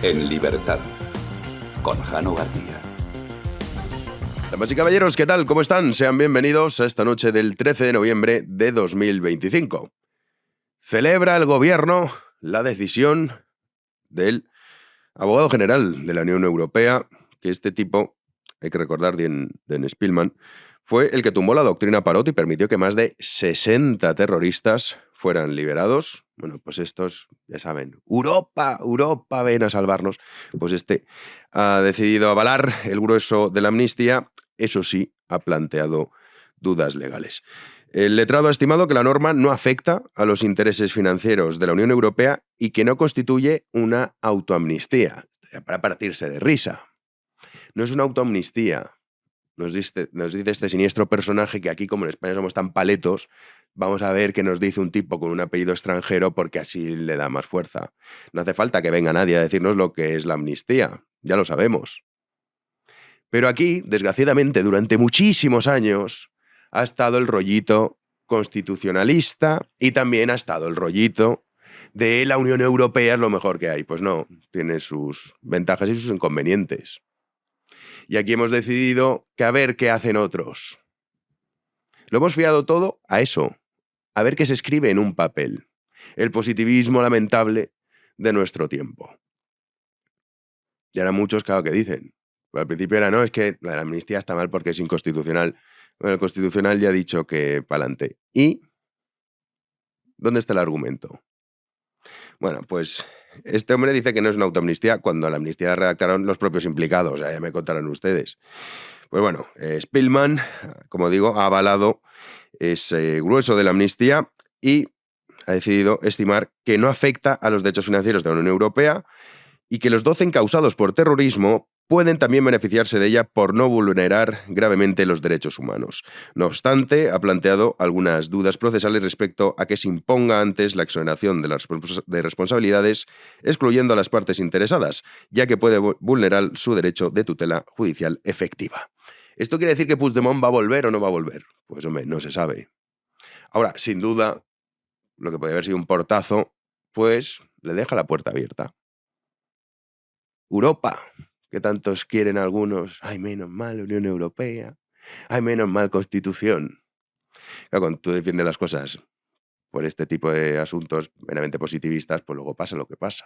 En libertad, con Jano García. Damas y caballeros, ¿qué tal? ¿Cómo están? Sean bienvenidos a esta noche del 13 de noviembre de 2025. Celebra el gobierno la decisión del abogado general de la Unión Europea, que este tipo, hay que recordar, Den Spillmann, fue el que tumbó la doctrina Parot y permitió que más de 60 terroristas fueran liberados. Bueno, pues estos, ya saben, Europa, ven a salvarnos. Pues este ha decidido avalar el grueso de la amnistía. Eso sí, ha planteado dudas legales. El letrado ha estimado que la norma no afecta a los intereses financieros de la Unión Europea y que no constituye una autoamnistía. Para partirse de risa. No es una autoamnistía. Nos dice este siniestro personaje que aquí, como en España somos tan paletos, vamos a ver qué nos dice un tipo con un apellido extranjero porque así le da más fuerza. No hace falta que venga nadie a decirnos lo que es la amnistía. Ya lo sabemos. Pero aquí, desgraciadamente, durante muchísimos años, ha estado el rollito constitucionalista y también ha estado el rollito de la Unión Europea es lo mejor que hay. Pues no, tiene sus ventajas y sus inconvenientes. Y aquí hemos decidido que a ver qué hacen otros. Lo hemos fiado todo a eso, a ver qué se escribe en un papel. El positivismo lamentable de nuestro tiempo. Y ahora muchos, claro, que dicen. Al principio era, no, es que la amnistía está mal porque es inconstitucional. Bueno, el Constitucional ya ha dicho que pa'lante. ¿Y dónde está el argumento? Bueno, pues este hombre dice que no es una autoamnistía cuando la amnistía la redactaron los propios implicados. O sea, ya me contarán ustedes. Pues bueno, Spillmann, como digo, ha avalado ese grueso de la amnistía y ha decidido estimar que no afecta a los derechos financieros de la Unión Europea y que los 12 encausados por terrorismo pueden también beneficiarse de ella por no vulnerar gravemente los derechos humanos. No obstante, ha planteado algunas dudas procesales respecto a que se imponga antes la exoneración de responsabilidades, excluyendo a las partes interesadas, ya que puede vulnerar su derecho de tutela judicial efectiva. ¿Esto quiere decir que Puigdemont va a volver o no va a volver? Pues hombre, no se sabe. Ahora, sin duda, lo que puede haber sido un portazo, pues le deja la puerta abierta. Europa, que tantos quieren algunos. Ay, menos mal Unión Europea. Ay, menos mal Constitución. Claro, cuando tú defiendes las cosas por este tipo de asuntos meramente positivistas, pues luego pasa lo que pasa.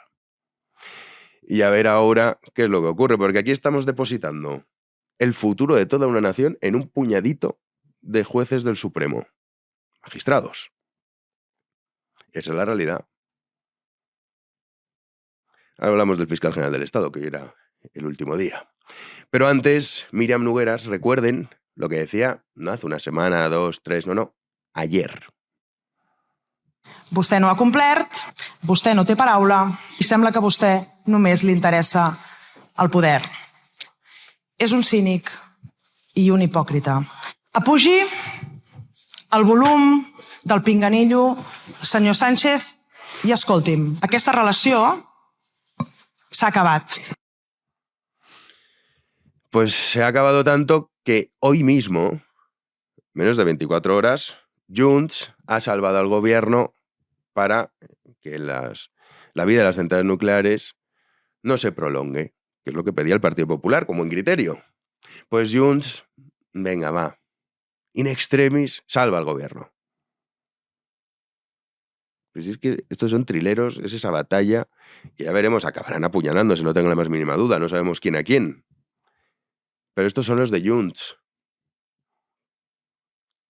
Y a ver ahora qué es lo que ocurre, porque aquí estamos depositando el futuro de toda una nación en un puñadito de jueces del Supremo, magistrados. Esa es la realidad. Ahora hablamos del fiscal general del Estado, que hoy era el último día. Pero antes, Míriam Nogueras, recuerden lo que decía, no hace una semana, 2, 3, no, ayer. Vostè no ha complert, vostè no té paraula i sembla que a vostè només li interessa el poder. És un cínic i un hipòcrita. Apugi el volum del pinganillo, senyor Sánchez, i escolti'm, aquesta relació s'ha acabat. Pues se ha acabado tanto que hoy mismo, menos de 24 horas, Junts ha salvado al gobierno para que la vida de las centrales nucleares no se prolongue, que es lo que pedía el Partido Popular como en criterio. Pues Junts, venga, va, in extremis, salva al gobierno. Pues es que estos son trileros, es esa batalla que ya veremos, acabarán apuñalándose, no tengo la más mínima duda, no sabemos quién a quién. Pero estos son los de Junts,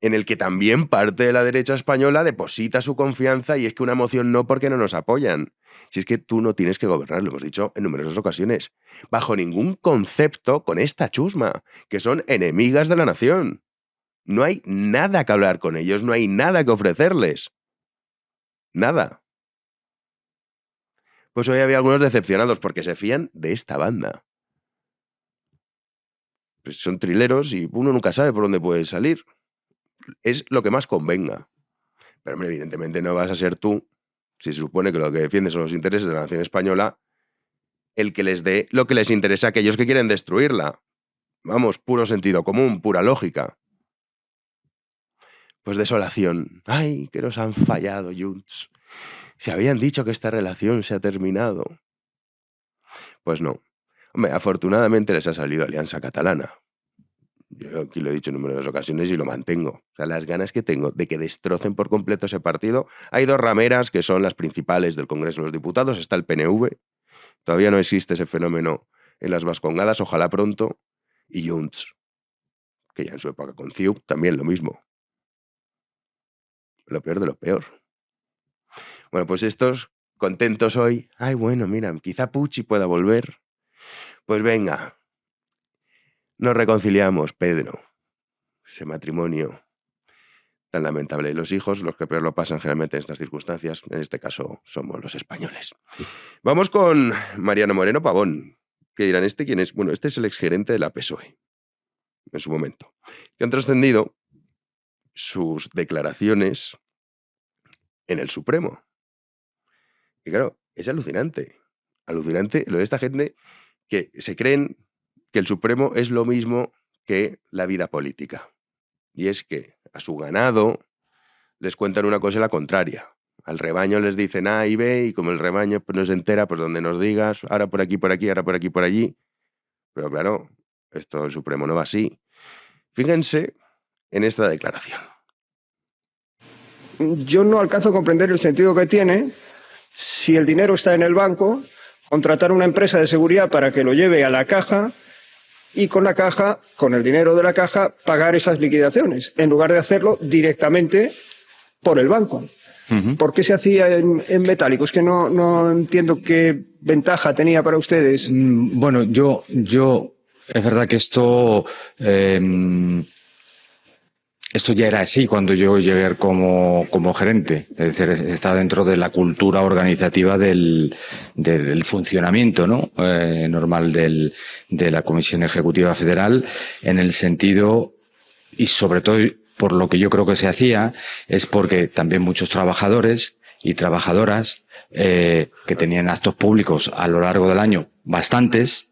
en el que también parte de la derecha española deposita su confianza y es que una moción no porque no nos apoyan. Si es que tú no tienes que gobernar, lo hemos dicho en numerosas ocasiones, bajo ningún concepto con esta chusma, que son enemigas de la nación. No hay nada que hablar con ellos, no hay nada que ofrecerles. Nada. Pues hoy había algunos decepcionados porque se fían de esta banda. Pues son trileros y uno nunca sabe por dónde puede salir. Es lo que más convenga. Pero, hombre, evidentemente no vas a ser tú, si se supone que lo que defiendes son los intereses de la nación española, el que les dé lo que les interesa a aquellos que quieren destruirla. Vamos, puro sentido común, pura lógica. Pues desolación. ¡Ay, que nos han fallado, Junts! Se habían dicho que esta relación se ha terminado. Pues no. Hombre, afortunadamente les ha salido Alianza Catalana. Yo aquí lo he dicho en numerosas ocasiones y lo mantengo. O sea, las ganas que tengo de que destrocen por completo ese partido. Hay dos rameras que son las principales del Congreso de los Diputados. Está el PNV. Todavía no existe ese fenómeno en las Vascongadas, ojalá pronto. Y Junts, que ya en su época con CiU también lo mismo. Lo peor de lo peor. Bueno, pues estos contentos hoy. Ay, bueno, mira, quizá Pucci pueda volver. Pues venga, nos reconciliamos, Pedro. Ese matrimonio tan lamentable. Los hijos, los que peor lo pasan generalmente en estas circunstancias, en este caso somos los españoles. Vamos con Mariano Moreno Pavón, que dirán, ¿este quién es? Bueno, este es el exgerente de la PSOE, en su momento, que han trascendido sus declaraciones en el Supremo. Y claro, es alucinante lo de esta gente que se creen que el Supremo es lo mismo que la vida política. Y es que a su ganado les cuentan una cosa y la contraria. Al rebaño les dicen A y B, y como el rebaño pues, no se entera, pues donde nos digas, ahora por aquí, ahora por aquí, por allí. Pero claro, esto el Supremo no va así. Fíjense en esta declaración. Yo no alcanzo a comprender el sentido que tiene, si el dinero está en el banco, contratar una empresa de seguridad para que lo lleve a la caja y con la caja, con el dinero de la caja, pagar esas liquidaciones, en lugar de hacerlo directamente por el banco. ¿Por qué se hacía en metálico? Es que no entiendo qué ventaja tenía para ustedes. Bueno, yo es verdad que esto ya era así cuando yo llegué como gerente. Es decir, está dentro de la cultura organizativa del funcionamiento, ¿no? Normal de la Comisión Ejecutiva Federal, en el sentido, y sobre todo por lo que yo creo que se hacía, es porque también muchos trabajadores y trabajadoras que tenían actos públicos a lo largo del año, bastantes,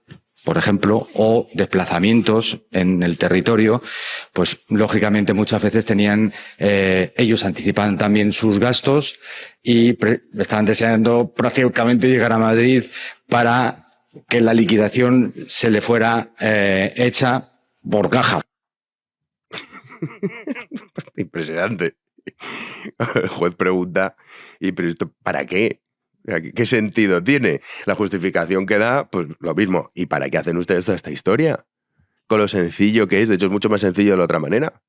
por ejemplo, o desplazamientos en el territorio, pues lógicamente muchas veces tenían, ellos anticipaban también sus gastos y estaban deseando prácticamente llegar a Madrid para que la liquidación se le fuera hecha por caja. Impresionante. El juez pregunta, ¿y pero esto para qué? ¿Qué sentido tiene? La justificación que da, pues lo mismo. ¿Y para qué hacen ustedes toda esta historia? Con lo sencillo que es, de hecho es mucho más sencillo de la otra manera.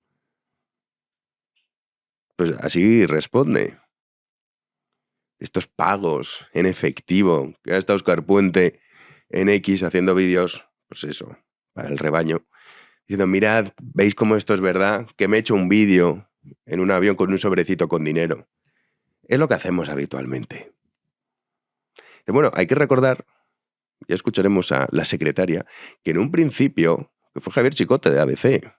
Pues así responde. Estos pagos en efectivo, que ha estado Óscar Puente en X haciendo vídeos, pues eso, para el rebaño, diciendo, mirad, ¿veis cómo esto es verdad? Que me he hecho un vídeo en un avión con un sobrecito con dinero. Es lo que hacemos habitualmente. Y bueno, hay que recordar, ya escucharemos a la secretaria, que en un principio, que fue Javier Chicote de ABC,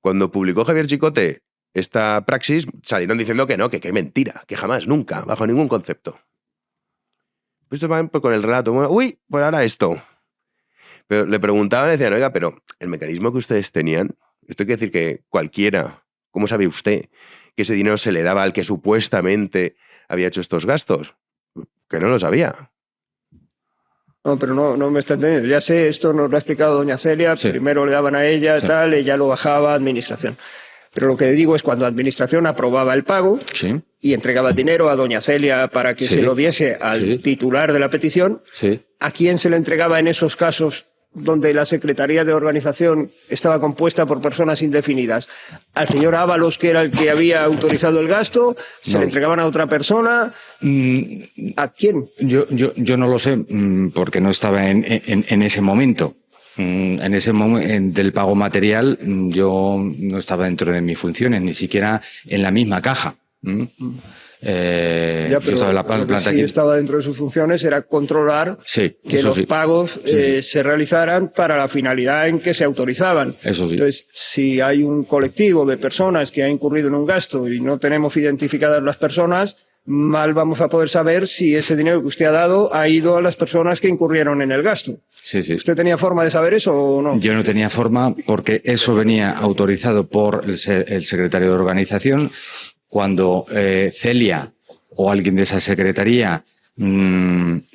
cuando publicó Javier Chicote esta praxis, salieron diciendo que no, que mentira, que jamás, nunca, bajo ningún concepto. Pues esto va con el relato, bueno, uy, pues ahora esto. Pero le preguntaban, le decían, oiga, pero el mecanismo que ustedes tenían, esto quiere decir que cualquiera, ¿cómo sabe usted que ese dinero se le daba al que supuestamente había hecho estos gastos? Que no lo sabía. No, pero no me está entendiendo. Ya sé, esto nos lo ha explicado doña Celia, sí. Primero le daban a ella, sí, tal, ella lo bajaba a administración. Pero lo que digo es cuando administración aprobaba el pago, sí, y entregaba el dinero a doña Celia para que, sí, se lo diese al, sí, titular de la petición, sí, ¿a quién se le entregaba en esos casos donde la Secretaría de Organización estaba compuesta por personas indefinidas? ¿Al señor Ábalos, que era el que había autorizado el gasto? ¿Se no le entregaban a otra persona? ¿A quién? Yo no lo sé, porque no estaba en ese momento. En ese momento del pago material, yo no estaba dentro de mis funciones, ni siquiera en la misma caja. Ya, pero lo que sí estaba dentro de sus funciones era controlar, sí, que los, sí, pagos, sí, se realizaran para la finalidad en que se autorizaban. Eso sí. Entonces, si hay un colectivo de personas que ha incurrido en un gasto y no tenemos identificadas las personas, mal vamos a poder saber si ese dinero que usted ha dado ha ido a las personas que incurrieron en el gasto. Sí, sí. ¿Usted tenía forma de saber eso o no? Yo no tenía forma, porque eso venía autorizado por el secretario de organización. Cuando Celia o alguien de esa secretaría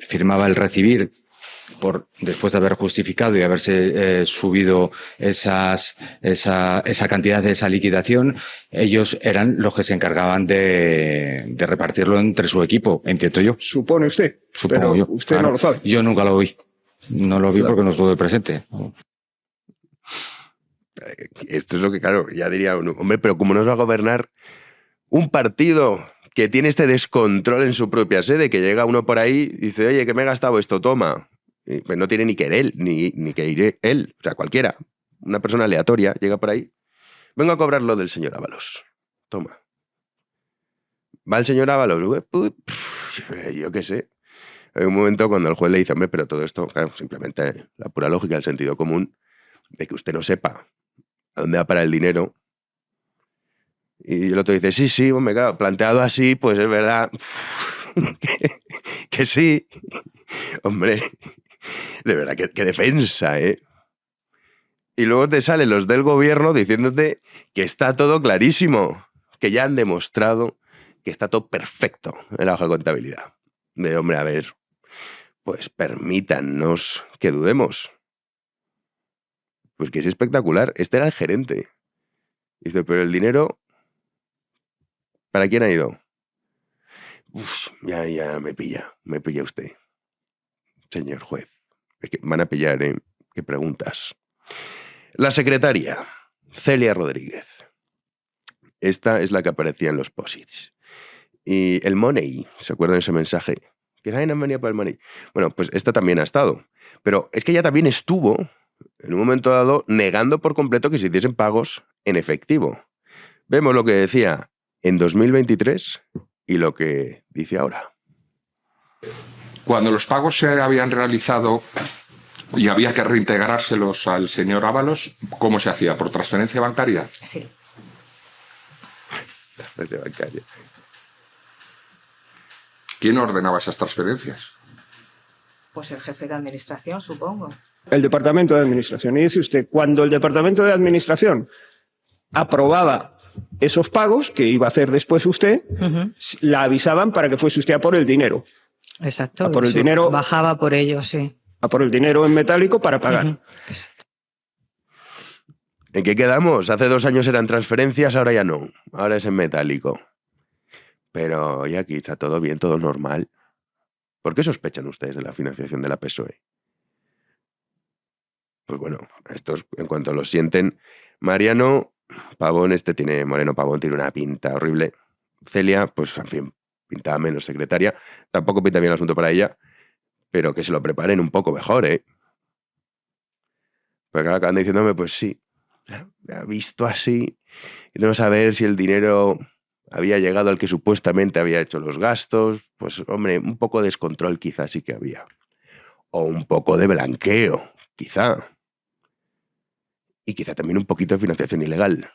firmaba el recibir después de haber justificado y haberse subido esa cantidad de esa liquidación, ellos eran los que se encargaban de repartirlo entre su equipo, entiendo yo. Supone usted, Supongo pero yo. usted Claro. no lo sabe. Yo nunca lo vi. No lo vi porque no estuve presente. Esto es lo que, claro, ya diría uno, hombre, pero ¿cómo nos va a gobernar un partido que tiene este descontrol en su propia sede, que llega uno por ahí y dice, oye, que me he gastado esto, toma? Y, pues no tiene ni que ir él, ni que ir él, o sea, cualquiera, una persona aleatoria llega por ahí, vengo a cobrar lo del señor Ábalos, toma. Va el señor Ábalos, yo qué sé. Hay un momento cuando el juez le dice, hombre, pero todo esto, claro, simplemente la pura lógica, el sentido común, de que usted no sepa a dónde va para el dinero. Y el otro dice, sí, hombre, claro, planteado así, pues es verdad que sí. Hombre, de verdad, qué defensa, ¿eh? Y luego te salen los del gobierno diciéndote que está todo clarísimo, que ya han demostrado que está todo perfecto en la hoja de contabilidad. De, hombre, a ver, pues permítannos que dudemos. Pues que es espectacular. Este era el gerente. Dice, pero el dinero, ¿para quién ha ido? Uf, ya me pilla usted, señor juez. Es que van a pillar, ¿eh? ¿Qué preguntas? La secretaria, Celia Rodríguez. Esta es la que aparecía en los posits. Y el money, ¿se acuerdan de ese mensaje? Que no han venido para el money. Bueno, pues esta también ha estado. Pero es que ella también estuvo, en un momento dado, negando por completo que se hiciesen pagos en efectivo. Vemos lo que decía en 2023 y lo que dice ahora. Cuando los pagos se habían realizado y había que reintegrárselos al señor Ábalos, ¿cómo se hacía? ¿Por transferencia bancaria? Sí. Transferencia bancaria. ¿Quién ordenaba esas transferencias? Pues el jefe de administración, supongo. El departamento de administración. Y dice usted, cuando el departamento de administración aprobaba esos pagos que iba a hacer después usted, la avisaban para que fuese usted a por el dinero. Exacto. A por el dinero. Bajaba por ello, sí. A por el dinero en metálico para pagar. ¿En qué quedamos? Hace 2 años eran transferencias, ahora ya no. Ahora es en metálico. Pero ya aquí está todo bien, todo normal. ¿Por qué sospechan ustedes de la financiación de la PSOE? Pues bueno, estos, en cuanto lo sienten, Mariano Pavón, Moreno Pavón, tiene una pinta horrible. Celia, pues en fin, pinta menos secretaria. Tampoco pinta bien el asunto para ella, pero que se lo preparen un poco mejor, ¿eh? Porque ahora acaban diciéndome, pues sí, ha visto así, y no saber si el dinero había llegado al que supuestamente había hecho los gastos. Pues hombre, un poco de descontrol quizá sí que había. O un poco de blanqueo, quizá. Y quizá también un poquito de financiación ilegal.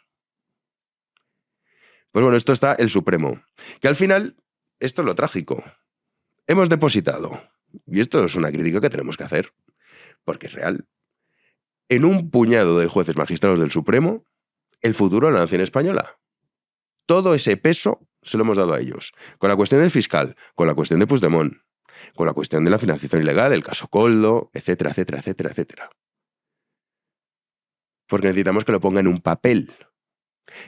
Pues bueno, esto está el Supremo. Que al final, esto es lo trágico. Hemos depositado, y esto es una crítica que tenemos que hacer, porque es real, en un puñado de jueces magistrados del Supremo, el futuro de la nación española. Todo ese peso se lo hemos dado a ellos. Con la cuestión del fiscal, con la cuestión de Puigdemont, con la cuestión de la financiación ilegal, el caso Koldo, etcétera, etcétera, etcétera, etcétera. Porque necesitamos que lo ponga en un papel.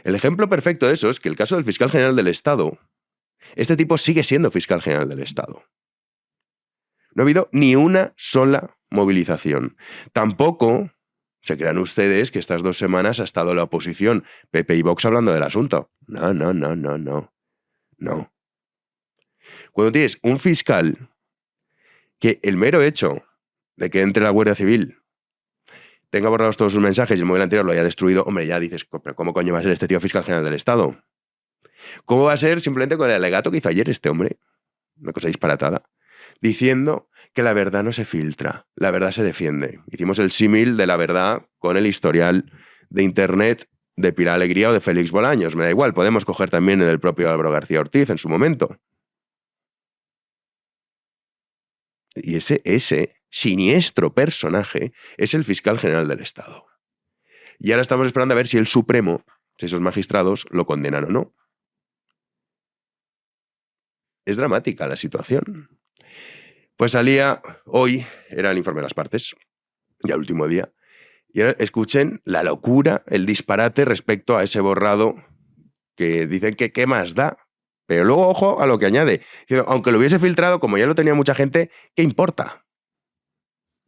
El ejemplo perfecto de eso es que el caso del fiscal general del Estado, este tipo sigue siendo fiscal general del Estado. No ha habido ni una sola movilización. Tampoco se crean ustedes que estas 2 semanas ha estado la oposición, PP y Vox, hablando del asunto. No. No. Cuando tienes un fiscal que el mero hecho de que entre la Guardia Civil, tenga borrados todos sus mensajes y el móvil anterior lo haya destruido, hombre, ya dices, pero ¿cómo coño va a ser este tío fiscal general del Estado? ¿Cómo va a ser simplemente con el alegato que hizo ayer este hombre? Una cosa disparatada. Diciendo que la verdad no se filtra, la verdad se defiende. Hicimos el símil de la verdad con el historial de Internet de Pilar Alegría o de Félix Bolaños. Me da igual, podemos coger también en el propio Álvaro García Ortiz en su momento. Y ese siniestro personaje es el fiscal general del Estado. Y ahora estamos esperando a ver si el Supremo, si esos magistrados, lo condenan o no. Es dramática la situación. Pues salía, hoy era el informe de las partes, ya el último día, y ahora escuchen la locura, el disparate respecto a ese borrado que dicen que qué más da. Pero luego, ojo a lo que añade. Aunque lo hubiese filtrado, como ya lo tenía mucha gente, ¿qué importa?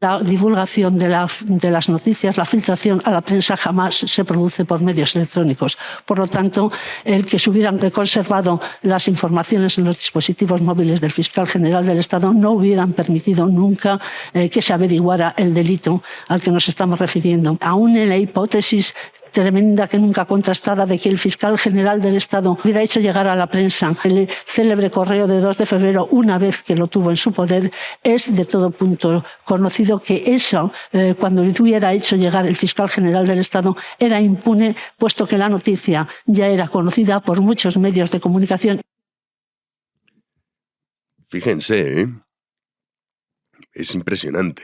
La divulgación de las noticias, la filtración a la prensa jamás se produce por medios electrónicos. Por lo tanto, el que se hubieran conservado las informaciones en los dispositivos móviles del fiscal general del Estado no hubieran permitido nunca que se averiguara el delito al que nos estamos refiriendo. Aún en la hipótesis tremenda, que nunca contrastada, de que el fiscal general del Estado hubiera hecho llegar a la prensa el célebre correo de 2 de febrero una vez que lo tuvo en su poder, es de todo punto conocido que eso, cuando lo hubiera hecho llegar el fiscal general del Estado, era impune, puesto que la noticia ya era conocida por muchos medios de comunicación. Fíjense, ¿eh? Es impresionante.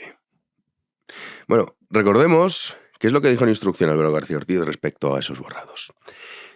Bueno, recordemos qué es lo que dijo en instrucción Álvaro García Ortiz respecto a esos borrados.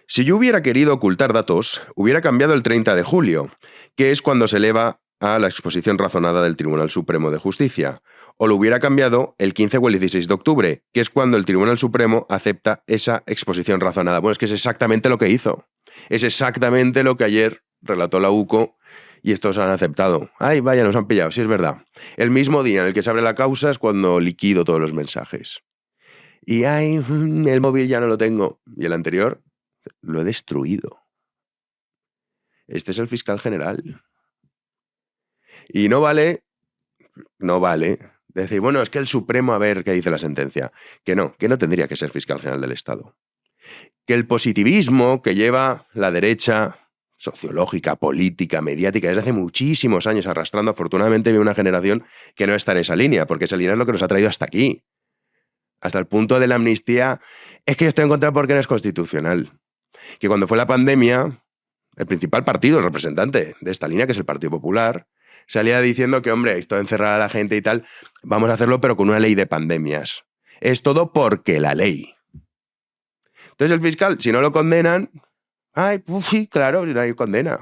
Si yo hubiera querido ocultar datos, hubiera cambiado el 30 de julio, que es cuando se eleva a la exposición razonada del Tribunal Supremo de Justicia, o lo hubiera cambiado el 15 o el 16 de octubre, que es cuando el Tribunal Supremo acepta esa exposición razonada. Bueno, es que es exactamente lo que hizo. Es exactamente lo que ayer relató la UCO y estos han aceptado. ¡Ay, vaya, nos han pillado! Sí, es verdad. El mismo día en el que se abre la causa es cuando liquido todos los mensajes. Y ¡ay, el móvil ya no lo tengo! Y el anterior lo he destruido. Este es el fiscal general. Y no vale decir, bueno, es que el Supremo a ver qué dice la sentencia. Que no tendría que ser fiscal general del Estado. Que el positivismo que lleva la derecha sociológica, política, mediática, desde hace muchísimos años arrastrando, afortunadamente viene una generación que no está en esa línea, porque esa línea es lo que nos ha traído hasta aquí. Hasta el punto de la amnistía, es que yo estoy en contra porque no es constitucional. Que cuando fue la pandemia, el principal partido, el representante de esta línea, que es el Partido Popular, salía diciendo que, hombre, esto de encerrar a la gente y tal, vamos a hacerlo pero con una ley de pandemias. Es todo porque la ley. Entonces el fiscal, si no lo condenan, ay, pues sí, claro, no hay condena.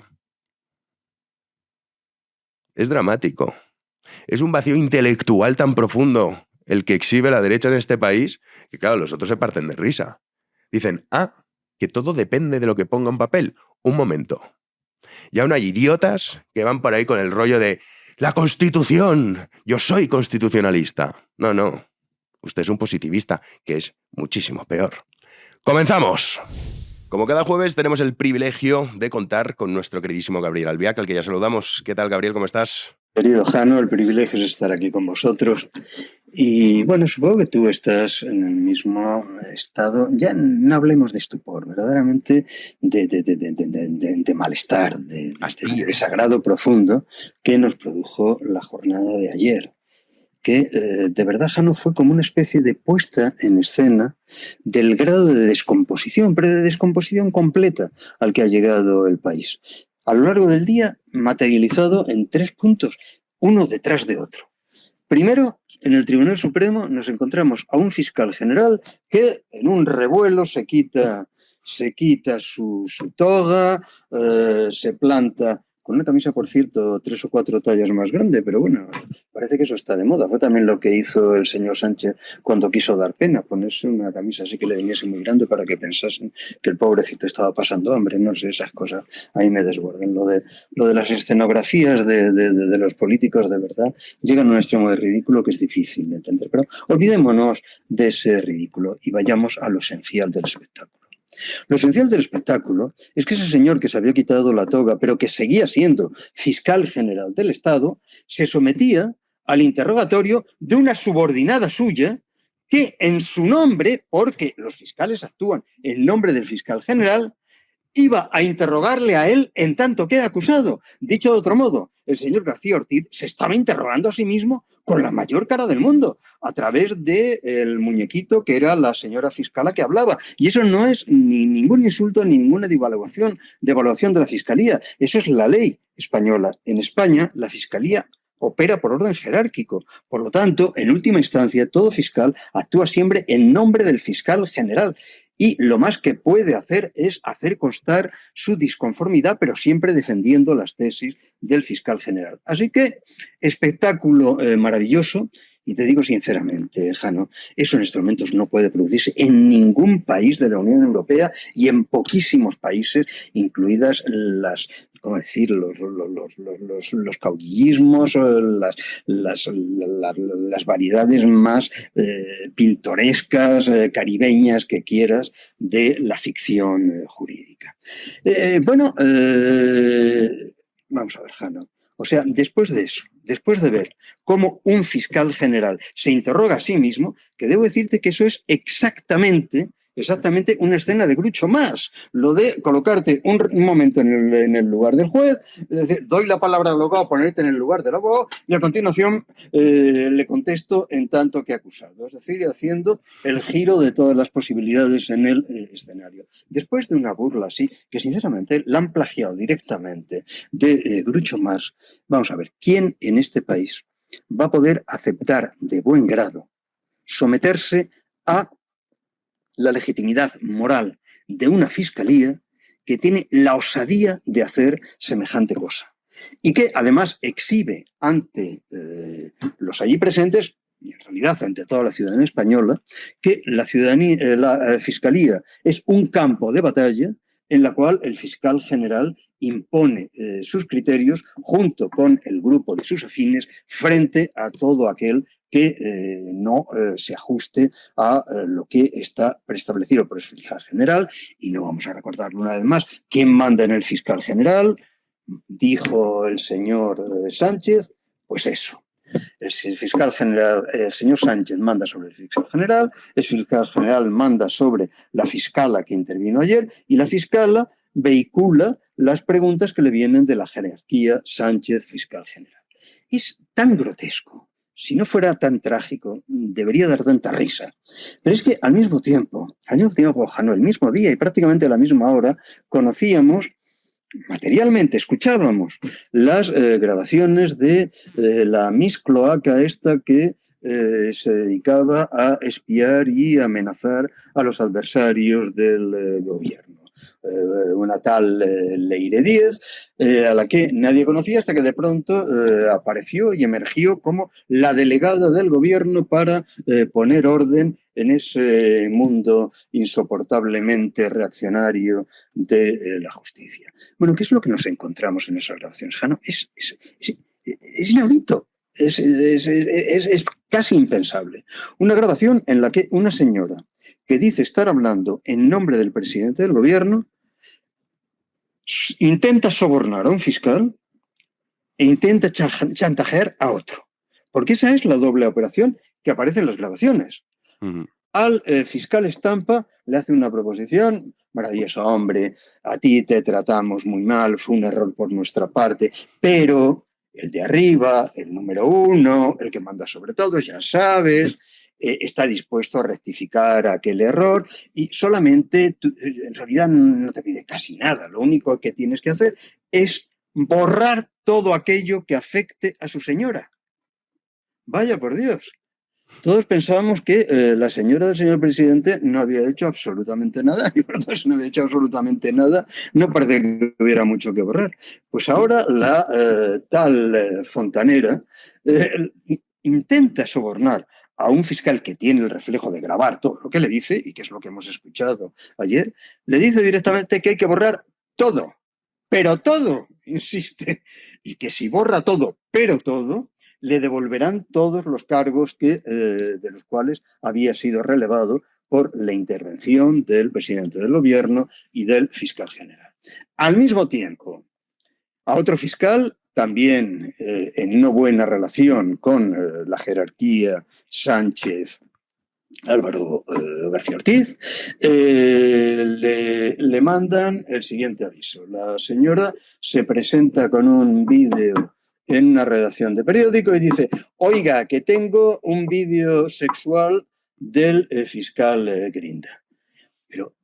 Es dramático. Es un vacío intelectual tan profundo el que exhibe la derecha en este país, que claro, los otros se parten de risa. Dicen, que todo depende de lo que ponga en papel. Un momento. Y aún hay idiotas que van por ahí con el rollo de la Constitución, yo soy constitucionalista. No. Usted es un positivista, que es muchísimo peor. ¡Comenzamos! Como cada jueves tenemos el privilegio de contar con nuestro queridísimo Gabriel Albiac, al que ya saludamos. ¿Qué tal, Gabriel? ¿Cómo estás? Querido Jano, el privilegio es estar aquí con vosotros. Y bueno, supongo que tú estás en el mismo estado, ya no hablemos de estupor, verdaderamente de malestar, de desagrado profundo que nos produjo la jornada de ayer. Que de verdad, Jano, fue como una especie de puesta en escena del grado de descomposición, pero de descomposición completa al que ha llegado el país. A lo largo del día, materializado en 3 puntos, uno detrás de otro. Primero, en el Tribunal Supremo nos encontramos a un fiscal general que en un revuelo se quita su toga, se planta con una camisa, por cierto, 3 o 4 tallas más grande, pero bueno, parece que eso está de moda. Fue también lo que hizo el señor Sánchez cuando quiso dar pena, ponerse una camisa así que le viniese muy grande para que pensasen que el pobrecito estaba pasando hambre. No sé, esas cosas ahí me desbordan. Lo de las escenografías de los políticos, de verdad, llegan a un extremo de ridículo que es difícil de entender. Pero olvidémonos de ese ridículo y vayamos a lo esencial del espectáculo. Lo esencial del espectáculo es que ese señor que se había quitado la toga, pero que seguía siendo fiscal general del Estado, se sometía al interrogatorio de una subordinada suya que en su nombre, porque los fiscales actúan en nombre del fiscal general, iba a interrogarle a él en tanto que acusado. Dicho de otro modo, el señor García Ortiz se estaba interrogando a sí mismo con la mayor cara del mundo, a través del muñequito que era la señora fiscala que hablaba. Y eso no es ni ningún insulto ni ninguna devaluación de la Fiscalía. Eso es la ley española. En España, la Fiscalía opera por orden jerárquico. Por lo tanto, en última instancia, todo fiscal actúa siempre en nombre del fiscal general. y lo más que puede hacer es hacer constar su disconformidad, pero siempre defendiendo las tesis del fiscal general. Así que, espectáculo maravilloso. Y te digo sinceramente, Jano, eso en estos momentos no puede producirse en ningún país de la Unión Europea y en poquísimos países, incluidas las, ¿cómo decir?, los caudillismos, las variedades más pintorescas, caribeñas que quieras de la ficción jurídica. Vamos a ver, Jano. O sea, después de eso, después de ver cómo un fiscal general se interroga a sí mismo, que debo decirte que eso es exactamente una escena de Groucho Marx, lo de colocarte un momento en el lugar del juez, es decir, doy la palabra al abogado, ponerte en el lugar del abogado y a continuación le contesto en tanto que acusado, es decir, haciendo el giro de todas las posibilidades en el escenario. Después de una burla así, que sinceramente la han plagiado directamente de Groucho Marx, vamos a ver, ¿quién en este país va a poder aceptar de buen grado someterse a la legitimidad moral de una fiscalía que tiene la osadía de hacer semejante cosa? Y que además exhibe ante los allí presentes, y en realidad ante toda la ciudadanía española, que la fiscalía es un campo de batalla en la cual el fiscal general impone sus criterios junto con el grupo de sus afines frente a todo aquel que no se ajuste a lo que está preestablecido por el fiscal general. Y no vamos a recordarlo una vez más. ¿Quién manda en el fiscal general? Dijo el señor Sánchez, pues eso. El fiscal general, el señor Sánchez manda sobre el fiscal general, el fiscal general manda sobre la fiscala que intervino ayer y la fiscala vehicula las preguntas que le vienen de la jerarquía Sánchez fiscal general. Es tan grotesco. Si no fuera tan trágico, debería dar tanta risa. Pero es que al mismo tiempo, Jano, el mismo día y prácticamente a la misma hora, conocíamos, materialmente, escuchábamos las grabaciones de la Miss Cloaca esta que se dedicaba a espiar y amenazar a los adversarios del gobierno. Una tal Leire Díez, a la que nadie conocía hasta que de pronto apareció y emergió como la delegada del gobierno para poner orden en ese mundo insoportablemente reaccionario de la justicia. Bueno, ¿qué es lo que nos encontramos en esas grabaciones, Jano? Es inaudito. Es casi impensable. Una grabación en la que una señora que dice estar hablando en nombre del presidente del gobierno intenta sobornar a un fiscal e intenta chantajear a otro. Porque esa es la doble operación que aparece en las grabaciones. Al fiscal Estampa le hace una proposición: maravilloso hombre, a ti te tratamos muy mal, fue un error por nuestra parte, pero el de arriba, el número uno, el que manda sobre todo, ya sabes, está dispuesto a rectificar aquel error y solamente, en realidad no te pide casi nada, lo único que tienes que hacer es borrar todo aquello que afecte a su señora. Vaya por Dios. Todos pensábamos que la señora del señor presidente no había hecho absolutamente nada, y por tanto, si no había hecho absolutamente nada, no parece que hubiera mucho que borrar. Pues ahora la tal fontanera intenta sobornar a un fiscal que tiene el reflejo de grabar todo lo que le dice, y que es lo que hemos escuchado ayer, le dice directamente que hay que borrar todo, pero todo, insiste, y que si borra todo, pero todo, le devolverán todos los cargos de los cuales había sido relevado por la intervención del presidente del gobierno y del fiscal general. Al mismo tiempo, a otro fiscal, también en una buena relación con la jerarquía Sánchez, Álvaro García Ortiz, le mandan el siguiente aviso. La señora se presenta con un vídeo en una redacción de periódico y dice: oiga, que tengo un vídeo sexual del fiscal Grinda. Pero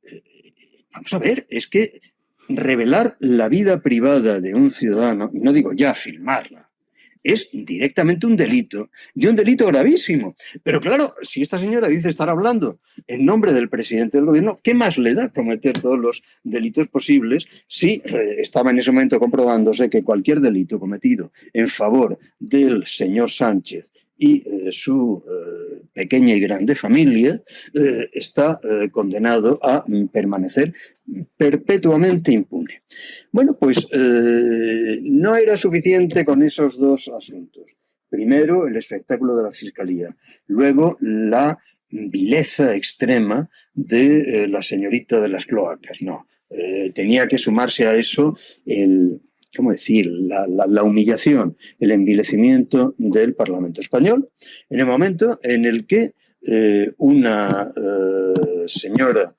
vamos a ver, es que revelar la vida privada de un ciudadano, y no digo ya filmarla, es directamente un delito, y un delito gravísimo. Pero claro, si esta señora dice estar hablando en nombre del presidente del gobierno, ¿qué más le da cometer todos los delitos posibles si estaba en ese momento comprobándose que cualquier delito cometido en favor del señor Sánchez y su pequeña y grande familia está condenado a permanecer perpetuamente impune? Bueno, pues no era suficiente con esos dos asuntos. Primero, el espectáculo de la Fiscalía. Luego, la vileza extrema de la señorita de las cloacas. No, tenía que sumarse a eso la humillación, el envilecimiento del Parlamento español, en el momento en el que una señora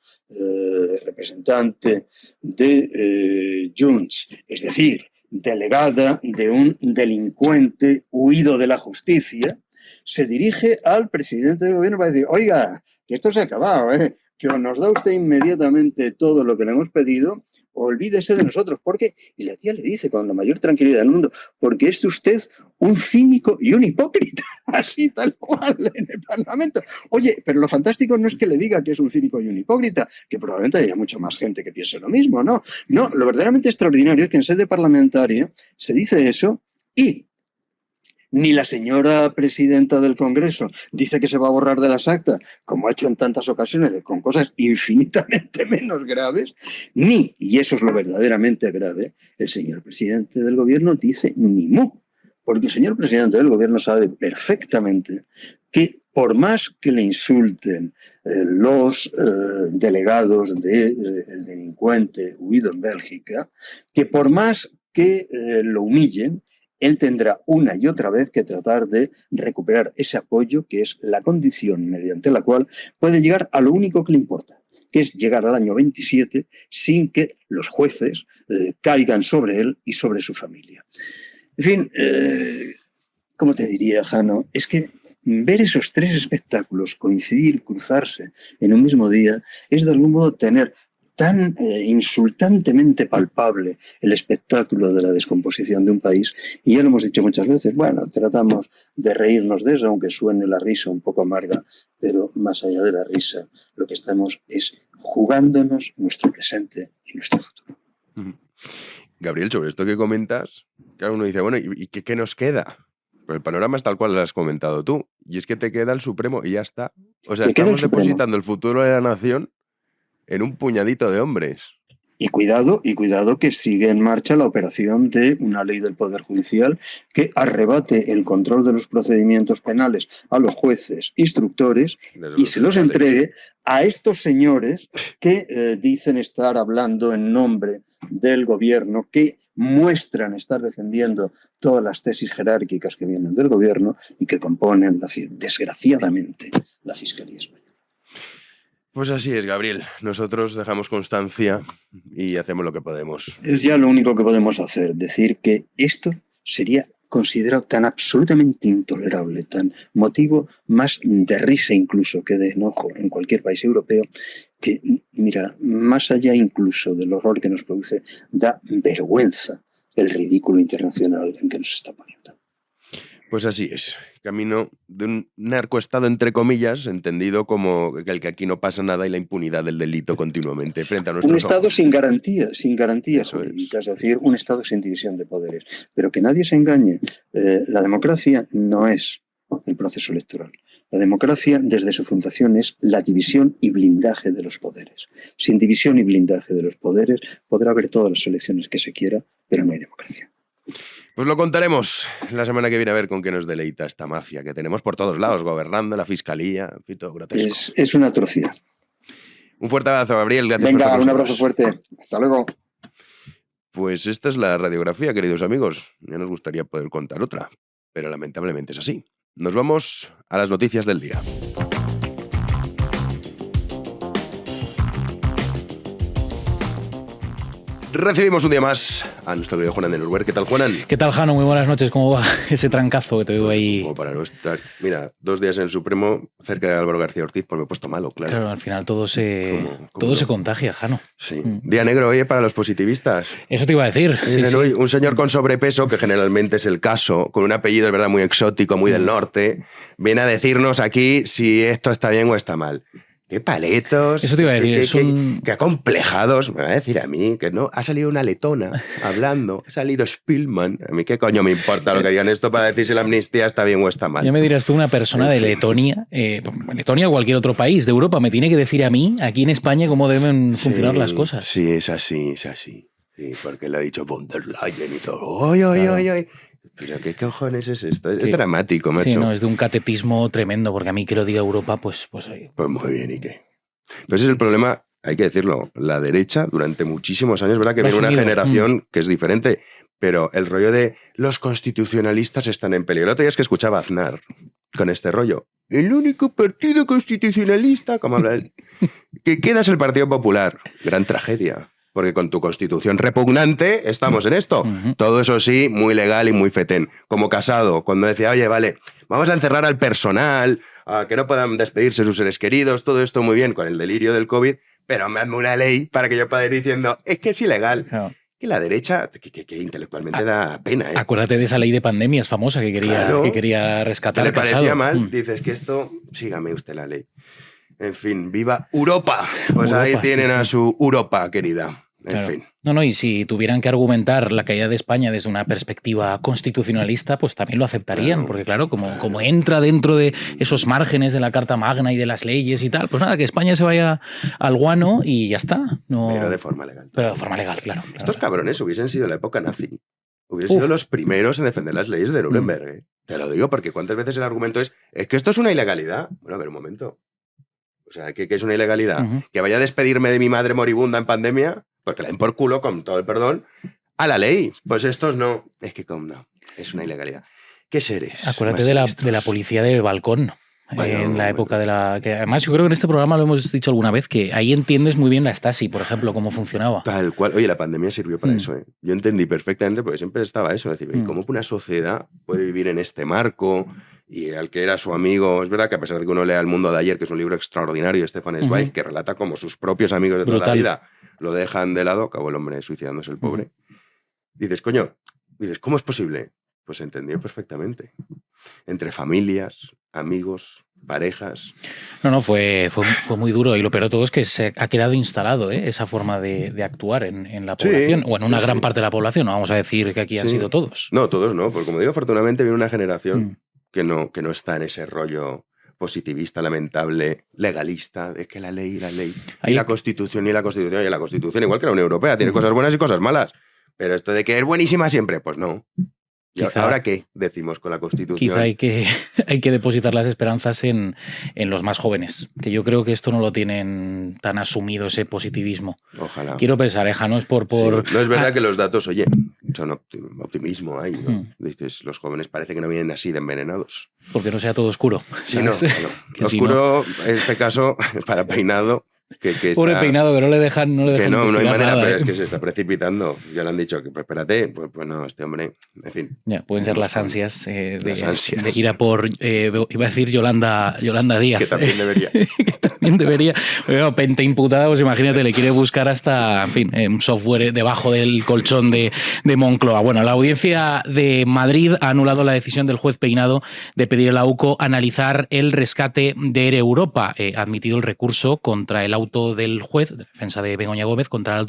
representante de Junts, es decir, delegada de un delincuente huido de la justicia, se dirige al presidente del gobierno para decir: oiga, que esto se ha acabado, que nos da usted inmediatamente todo lo que le hemos pedido, olvídese de nosotros, porque, y la tía le dice con la mayor tranquilidad del mundo, porque es usted un cínico y un hipócrita, así tal cual en el Parlamento. Oye, pero lo fantástico no es que le diga que es un cínico y un hipócrita, que probablemente haya mucha más gente que piense lo mismo, ¿no? No, lo verdaderamente extraordinario es que en sede parlamentaria se dice eso y ni la señora presidenta del Congreso dice que se va a borrar de las actas, como ha hecho en tantas ocasiones, con cosas infinitamente menos graves, ni, y eso es lo verdaderamente grave, el señor presidente del gobierno dice ni mu. Porque el señor presidente del gobierno sabe perfectamente que por más que le insulten los delegados del delincuente huido en Bélgica, que por más que lo humillen, él tendrá una y otra vez que tratar de recuperar ese apoyo, que es la condición mediante la cual puede llegar a lo único que le importa, que es llegar al año 27 sin que los jueces caigan sobre él y sobre su familia. En fin, ¿cómo te diría, Jano? Es que ver esos tres espectáculos coincidir, cruzarse en un mismo día, es de algún modo tener tan insultantemente palpable el espectáculo de la descomposición de un país, y ya lo hemos dicho muchas veces, bueno, tratamos de reírnos de eso, aunque suene la risa un poco amarga, pero más allá de la risa, lo que estamos es jugándonos nuestro presente y nuestro futuro. Gabriel, sobre esto que comentas, claro, uno dice, bueno, ¿y qué nos queda? Pues el panorama es tal cual lo has comentado tú, y es que te queda el Supremo y ya está. O sea, estamos depositando el futuro de la nación en un puñadito de hombres. Y cuidado que sigue en marcha la operación de una ley del Poder Judicial que arrebate el control de los procedimientos penales a los jueces instructores y se los entregue a estos señores que dicen estar hablando en nombre del gobierno, que muestran estar defendiendo todas las tesis jerárquicas que vienen del gobierno y que componen, desgraciadamente, la Fiscalía Española. Pues así es, Gabriel. Nosotros dejamos constancia y hacemos lo que podemos. Es ya lo único que podemos hacer, decir que esto sería considerado tan absolutamente intolerable, tan motivo más de risa incluso que de enojo en cualquier país europeo, que, mira, más allá incluso del horror que nos produce, da vergüenza el ridículo internacional en que nos está poniendo. Pues así es. Camino de un narcoestado, entre comillas, entendido como el que aquí no pasa nada y la impunidad del delito continuamente frente a nuestros ojos. Un Estado sin garantías jurídicas, es decir, un Estado sin división de poderes. Pero que nadie se engañe, la democracia no es el proceso electoral. La democracia, desde su fundación, es la división y blindaje de los poderes. Sin división y blindaje de los poderes podrá haber todas las elecciones que se quiera, pero no hay democracia. Pues lo contaremos la semana que viene a ver con qué nos deleita esta mafia que tenemos por todos lados, gobernando, la fiscalía, en fin, todo grotesco. Es una atrocidad. Un fuerte abrazo, Gabriel. Gracias. Venga, un abrazo fuerte. Hasta luego. Pues esta es la radiografía, queridos amigos. Ya nos gustaría poder contar otra, pero lamentablemente es así. Nos vamos a las noticias del día. Recibimos un día más a nuestro querido Juanan de Nurber. ¿Qué tal, Juanan? ¿Qué tal, Jano? Muy buenas noches. ¿Cómo va ese trancazo que te veo ahí? Como para no estar... Mira, 2 días en el Supremo, cerca de Álvaro García Ortiz, pues me he puesto malo, claro. Claro, al final todo se contagia, Jano. Sí. Día negro, oye, para los positivistas. Eso te iba a decir. Sí. Un señor con sobrepeso, que generalmente es el caso, con un apellido, es verdad, muy exótico, muy del norte, viene a decirnos aquí si esto está bien o está mal. ¡Qué paletos! Eso te iba a decir. Qué acomplejados. Me va a decir a mí que no. Ha salido una letona hablando. Ha salido Spielman. A mí qué coño me importa lo que digan esto para decir si la amnistía está bien o está mal. Ya me dirás tú, una persona de Letonia, Letonia o cualquier otro país de Europa, me tiene que decir a mí, aquí en España, cómo deben funcionar las cosas. Sí, es así. Sí, porque le ha dicho von der Leyen y todo. ¡Ay! Pero ¿qué cojones es esto? Es dramático, macho. Sí, no, es de un catetismo tremendo, porque a mí que lo diga Europa, pues muy bien, ¿y qué? Pero ese es el problema, hay que decirlo, la derecha durante muchísimos años, ¿verdad? Que viene una generación que es diferente, pero el rollo de los constitucionalistas están en peligro. El otro día es que escuchaba a Aznar con este rollo. El único partido constitucionalista, como habla él, que queda es el Partido Popular. Gran tragedia. Porque con tu constitución repugnante estamos en esto. Todo eso sí, muy legal y muy fetén. Como Casado, cuando decía, oye, vale, vamos a encerrar al personal, a que no puedan despedirse sus seres queridos, todo esto muy bien con el delirio del COVID, pero hazme una ley para que yo pueda ir diciendo, es que es ilegal. Claro. Que la derecha, que intelectualmente da pena. Acuérdate de esa ley de pandemias famosa que quería rescatar. Que le parecía mal, dices que esto, sígame usted la ley. En fin, viva Europa. Pues Europa, ahí tienen a su Europa, querida. En fin. No, y si tuvieran que argumentar la caída de España desde una perspectiva constitucionalista, pues también lo aceptarían, porque claro, como entra dentro de esos márgenes de la Carta Magna y de las leyes y tal, pues nada, que España se vaya al guano y ya está. No... Pero de forma legal. Pero de forma legal, claro. Estos cabrones hubiesen sido la época nazi. Hubiesen sido los primeros en defender las leyes de Nuremberg. Te lo digo porque cuántas veces el argumento es que esto es una ilegalidad. Bueno, a ver, un momento. O sea, ¿qué es una ilegalidad? Que vaya a despedirme de mi madre moribunda en pandemia, pues que la den por culo, con todo el perdón, a la ley. Pues estos no. Es que no, es una ilegalidad. ¿Qué seres? Acuérdate de la policía de balcón. En la época de la... que además yo creo que en este programa lo hemos dicho alguna vez, que ahí entiendes muy bien la Stasi, por ejemplo, cómo funcionaba. Tal cual. Oye, la pandemia sirvió para eso. Yo entendí perfectamente, porque siempre estaba eso. Es decir, ¿cómo una sociedad puede vivir en este marco? Y al que era su amigo, es verdad que a pesar de que uno lea El mundo de ayer, que es un libro extraordinario de Stefan Zweig, que relata cómo sus propios amigos de toda la vida lo dejan de lado, acabó el hombre suicidándose, el pobre. Dices, ¿cómo es posible? Pues entendió perfectamente. Entre familias, amigos, parejas. No, fue muy duro, y lo peor de todo es que se ha quedado instalado esa forma de actuar en la población, o en una gran parte de la población. No vamos a decir que aquí han sido todos. No, todos no, porque como digo, afortunadamente viene una generación que no está en ese rollo positivista, lamentable, legalista, de que la ley, y la Constitución, y la Constitución, igual que la Unión Europea, tiene cosas buenas y cosas malas, pero esto de que es buenísima siempre, pues no. ¿Ahora qué decimos con la Constitución? Quizá hay que depositar las esperanzas en los más jóvenes, que yo creo que esto no lo tienen tan asumido, ese positivismo. Ojalá. Quiero pensar, no es por... Sí, no es verdad que los datos, oye, son optimismo ahí, ¿no? Dices, los jóvenes parece que no vienen así de envenenados. Porque no sea todo oscuro. Sí, no. Oscuro, en este caso, para peinado... Pobre peinado, que no le dejan no hay manera, nada, pero es que se está precipitando. Ya le han dicho que, pues, espérate, pues no, este hombre, en fin. Ya, pueden ser las ansias de ir a por, iba a decir Yolanda Díaz. Que también debería. Que también debería. Pero pente imputada, pues imagínate, le quiere buscar hasta, en fin, un software debajo del colchón de Moncloa. Bueno, la Audiencia de Madrid ha anulado la decisión del juez Peinado de pedir a la UCO analizar el rescate de Air Europa. Ha admitido el recurso contra el auto del juez, de defensa de Begoña Gómez, contra el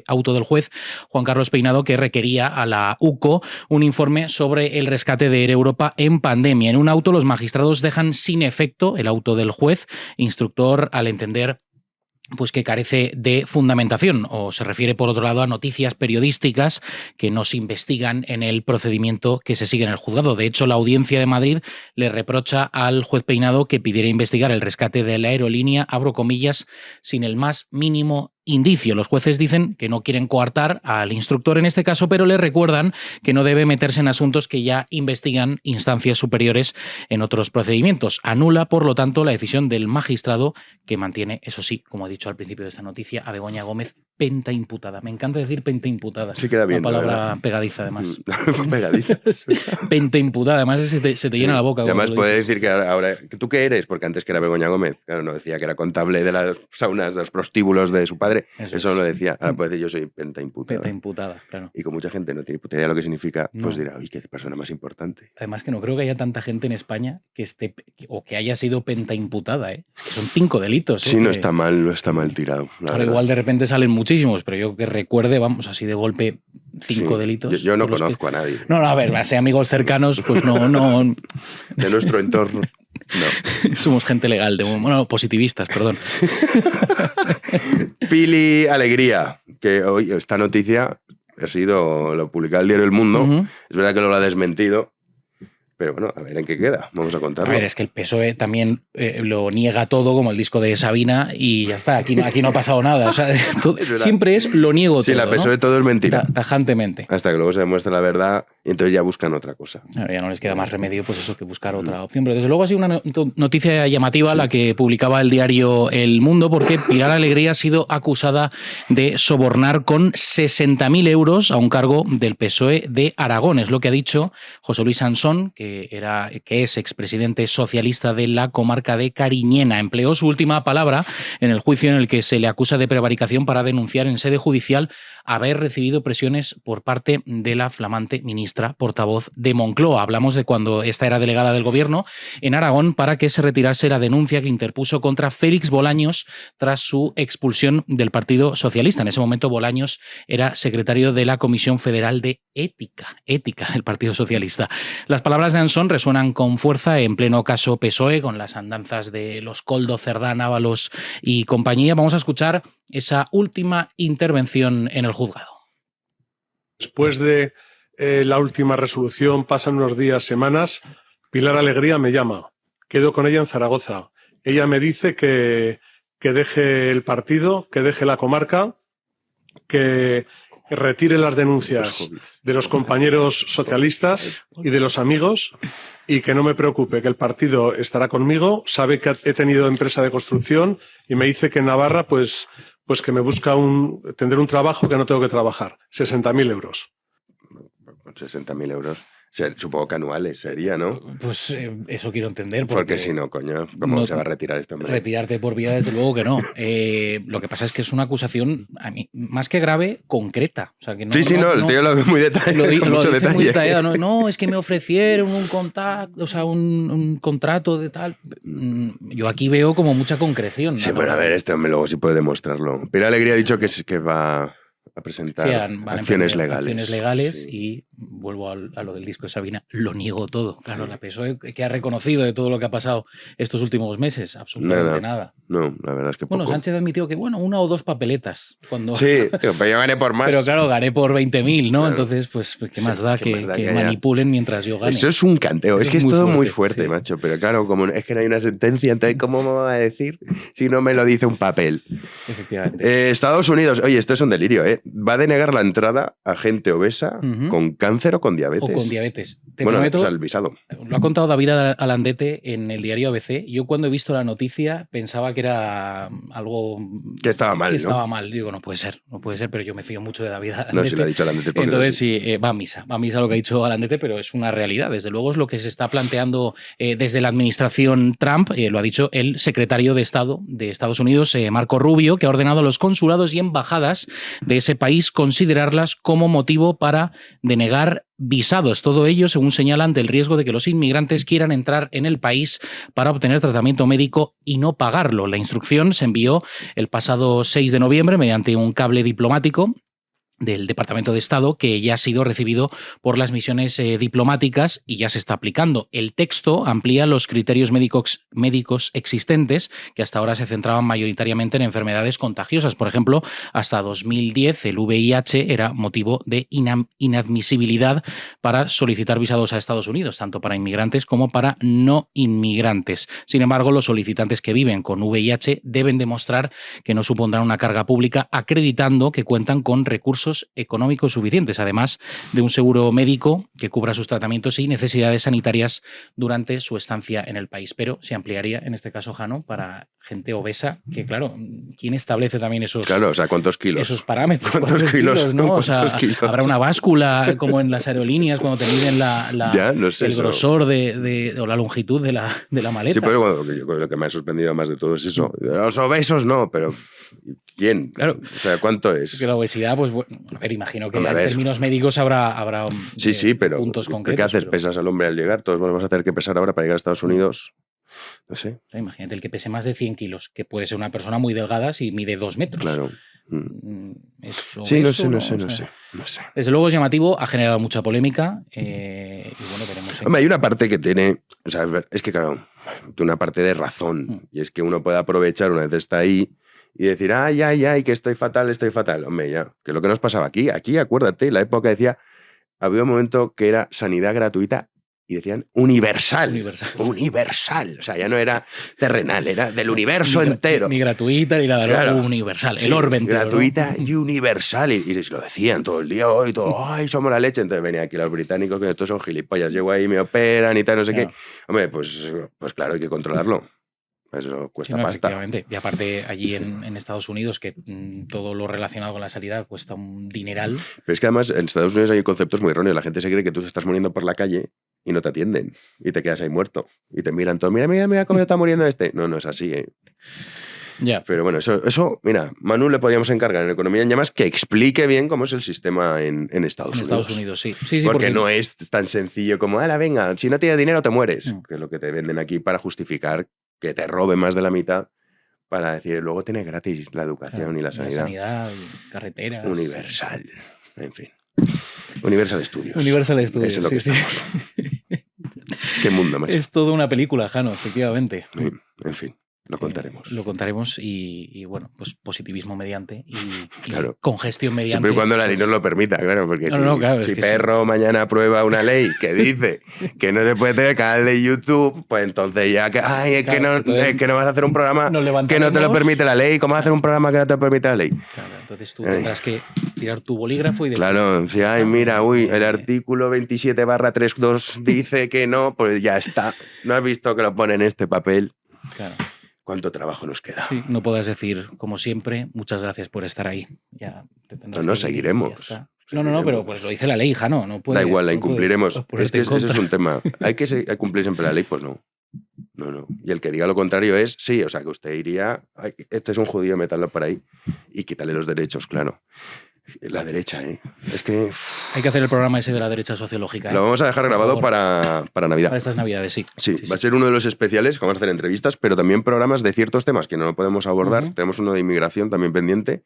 auto del juez Juan Carlos Peinado, que requería a la UCO un informe sobre el rescate de Air Europa en pandemia. En un auto, los magistrados dejan sin efecto el auto del juez, instructor, al entender pues que carece de fundamentación, o se refiere por otro lado a noticias periodísticas que no se investigan en el procedimiento que se sigue en el juzgado. De hecho, la Audiencia de Madrid le reprocha al juez Peinado que pidiera investigar el rescate de la aerolínea, abro comillas, sin el más mínimo indicio. Los jueces dicen que no quieren coartar al instructor en este caso, pero le recuerdan que no debe meterse en asuntos que ya investigan instancias superiores en otros procedimientos. Anula, por lo tanto, la decisión del magistrado, que mantiene, eso sí, como he dicho al principio de esta noticia, a Begoña Gómez Pentaimputada. Me encanta decir pentaimputada. Sí queda bien. Una palabra pegadiza, además. Pegadiza. Pentaimputada. Además, se te llena la boca. Y además puede decir que ahora... ¿Tú qué eres? Porque antes que era Begoña Gómez. Claro, no decía que era contable de las saunas, de los prostíbulos de su padre. Eso lo decía. Ahora puede decir yo soy pentaimputada. Pentaimputada, claro. Y con mucha gente no tiene puta idea de lo que significa, pues dirá, uy, qué persona más importante. Además que no creo que haya tanta gente en España que esté o que haya sido pentaimputada, ¿eh? Es que son 5 delitos. Sí, no está mal tirado. Ahora igual de repente salen muchísimos, pero yo que recuerde, vamos, así de golpe 5 delitos. Yo no conozco a nadie. No, a ver, si amigos cercanos, pues no. De nuestro entorno. No. Somos gente legal, positivistas, perdón. Pili Alegría, que hoy esta noticia lo publicaba el diario El Mundo. Es verdad que lo ha desmentido. Pero bueno, a ver en qué queda. Vamos a contarlo. A ver, es que el PSOE también lo niega todo, como el disco de Sabina, y ya está. Aquí no ha pasado nada. O sea, siempre es lo niego todo. Sí, la PSOE todo es mentira. Tajantemente. Hasta que luego se demuestra la verdad y entonces ya buscan otra cosa. Claro, ya no les queda más remedio pues eso que buscar otra opción. Pero desde luego ha sido una noticia llamativa la que publicaba el diario El Mundo, porque Pilar Alegría ha sido acusada de sobornar con 60.000 euros a un cargo del PSOE de Aragón. Es lo que ha dicho José Luis Sansón, que es expresidente socialista de la comarca de Cariñena. Empleó su última palabra en el juicio en el que se le acusa de prevaricación para denunciar en sede judicial haber recibido presiones por parte de la flamante ministra portavoz de Moncloa. Hablamos de cuando esta era delegada del gobierno en Aragón para que se retirase la denuncia que interpuso contra Félix Bolaños tras su expulsión del Partido Socialista. En ese momento Bolaños era secretario de la Comisión Federal de Ética del Partido Socialista. Las palabras de Ansón resuenan con fuerza en pleno caso PSOE, con las andanzas de los Koldo, Cerdán, Ábalos y compañía. Vamos a escuchar esa última intervención en el juzgado. Después de la última resolución, pasan unos días, semanas, Pilar Alegría me llama. Quedo con ella en Zaragoza. Ella me dice que deje el partido, que deje la comarca, que retire las denuncias de los compañeros socialistas y de los amigos y que no me preocupe, que el partido estará conmigo. Sabe que he tenido empresa de construcción y me dice que en Navarra pues que me busca tendré un trabajo que no tengo que trabajar. 60.000 euros. 60.000 euros. Supongo que anuales sería, ¿no? Pues eso quiero entender. Porque si no, coño, ¿cómo se va a retirar esto? Retirarte por vida, desde luego que no. Lo que pasa es que es una acusación, a mí, más que grave, concreta. O sea, que no, el tío lo ve muy detallado, con mucho detalle. Muy detallado. No, es que me ofrecieron un contacto, o sea, un contrato de tal. Yo aquí veo como mucha concreción. Sí, pero a ver, este hombre luego sí puede demostrarlo. Pilar Alegría ha dicho que va a presentar acciones legales. Acciones legales y vuelvo a lo del disco de Sabina, lo niego todo. Claro, la PSOE que ha reconocido de todo lo que ha pasado estos últimos meses, absolutamente nada. No, la verdad es que Bueno, poco. Sánchez admitió que, una o dos papeletas. Sí, pero yo gané por más. Pero claro, gané por 20.000, ¿no? Claro. Entonces, pues, ¿qué más da que manipulen mientras yo gane? Eso es un canteo. Es que es todo muy fuerte, sí. Macho. Pero claro, como es que no hay una sentencia, entonces, ¿cómo me va a decir si no me lo dice un papel? Efectivamente. Estados Unidos, oye, esto es un delirio, ¿eh? Va a denegar la entrada a gente obesa con cáncer o con diabetes. O con diabetes. Te bueno, prometo, o sea, el visado. Lo ha contado David Alandete en el diario ABC. Yo cuando he visto la noticia pensaba que era algo... Que estaba mal, Estaba mal. Digo, no puede ser, pero yo me fío mucho de David Alandete. No, si lo ha dicho Alandete. Entonces sí, va a misa lo que ha dicho Alandete, pero es una realidad. Desde luego es lo que se está planteando desde la administración Trump, lo ha dicho el secretario de Estado de Estados Unidos, Marco Rubio, que ha ordenado a los consulados y embajadas de ese país considerarlas como motivo para denegar visados. Todo ello, según señala, ante el riesgo de que los inmigrantes quieran entrar en el país para obtener tratamiento médico y no pagarlo. La instrucción se envió el pasado 6 de noviembre mediante un cable diplomático del Departamento de Estado, que ya ha sido recibido por las misiones diplomáticas y ya se está aplicando. El texto amplía los criterios médicos existentes, que hasta ahora se centraban mayoritariamente en enfermedades contagiosas. Por ejemplo, hasta 2010 el VIH era motivo de inadmisibilidad para solicitar visados a Estados Unidos, tanto para inmigrantes como para no inmigrantes. Sin embargo, los solicitantes que viven con VIH deben demostrar que no supondrán una carga pública, acreditando que cuentan con recursos recursos económicos suficientes, además de un seguro médico que cubra sus tratamientos y necesidades sanitarias durante su estancia en el país. Pero se ampliaría, en este caso, Jano, para gente obesa, que claro, ¿quién establece también esos, claro, o sea, ¿cuántos kilos? Esos parámetros? ¿Cuántos kilos? ¿No? O sea, kilos? habrá una báscula como en las aerolíneas cuando te miden el grosor o la longitud de la maleta. Sí, pero lo que me ha sorprendido más de todo es eso. Los obesos no, pero ¿quién? Claro. O sea, ¿cuánto es? Que la obesidad, pues, bueno, a ver, imagino que en términos médicos habrá sí, pero puntos concretos. ¿Qué haces? Pero... ¿Pesas al hombre al llegar? Todos vamos a tener que pesar ahora para llegar a Estados Unidos. No sé. O sea, imagínate el que pese más de 100 kilos, que puede ser una persona muy delgada si mide 2 metros. Claro. Sí, no sé. Desde luego es llamativo, ha generado mucha polémica y bueno, veremos. Hombre, hay una parte que tiene, o sea, es que claro, una parte de razón, y es que uno puede aprovechar una vez está ahí y decir, ay, que estoy fatal. Hombre, ya, que es lo que nos pasaba aquí, acuérdate, la época decía, había un momento que era sanidad gratuita y decían universal. O sea, ya no era terrenal, era del universo entero. Ni gratuita ni nada, claro. Universal, el orbe entero. Gratuita, ¿no? Y universal. Y lo decían todo el día, hoy, todo, ay, somos la leche. Entonces venía aquí los británicos, que estos son gilipollas, llego ahí, me operan y tal, no sé qué. Hombre, pues claro, hay que controlarlo. Eso cuesta pasta. Efectivamente. Y aparte, allí en Estados Unidos, que todo lo relacionado con la sanidad cuesta un dineral. Pero es que además en Estados Unidos hay conceptos muy erróneos. La gente se cree que tú te estás muriendo por la calle y no te atienden. Y te quedas ahí muerto. Y te miran todos, mira cómo está muriendo este. No es así, ¿eh? Ya. Pero bueno, eso, mira, Manu le podíamos encargar en Economía en Llamas que explique bien cómo es el sistema en Estados Unidos. En Estados Unidos, sí. Porque no es tan sencillo como, venga, si no tienes dinero te mueres. Que es lo que te venden aquí para justificar que te robe más de la mitad para decir, luego tienes gratis la educación y la sanidad. La sanidad, carreteras. Universal. En fin. Universal Studios. Universal Studios, eso es lo que estamos. Qué mundo, macho. Es toda una película, Jano, efectivamente. En fin. Lo contaremos. Lo contaremos y bueno, pues positivismo mediante y claro. Congestión mediante. Siempre y cuando la ley nos lo permita, claro, porque si Perro mañana aprueba una ley que dice que no se puede tener canal de YouTube, pues entonces ya que, es que no vas a hacer un programa que no te lo permite la ley. ¿Cómo vas a hacer un programa que no te permite la ley? Claro, entonces tú tendrás que tirar tu bolígrafo y decir... Claro, si mira, el artículo 27/32 dice que no, pues ya está. No has visto que lo pone en este papel. Claro. ¿Cuánto trabajo nos queda? Sí, no puedas decir, como siempre, muchas gracias por estar ahí. Ya te tendrás no, seguiremos. No, pero pues lo dice la ley, Jano. No puedes, da igual, la incumpliremos. Es que ese es un tema. ¿Hay que cumplir siempre la ley? Pues no. No. Y el que diga lo contrario es, sí, o sea, que usted iría, este es un judío, meterlo por ahí y quitarle los derechos, claro. La derecha, ¿eh? Es que... Hay que hacer el programa ese de la derecha sociológica. Lo vamos a dejar grabado para Navidad. Para estas Navidades, sí. Sí, va a ser uno de los especiales, que vamos a hacer entrevistas, pero también programas de ciertos temas que no podemos abordar. Tenemos uno de inmigración también pendiente,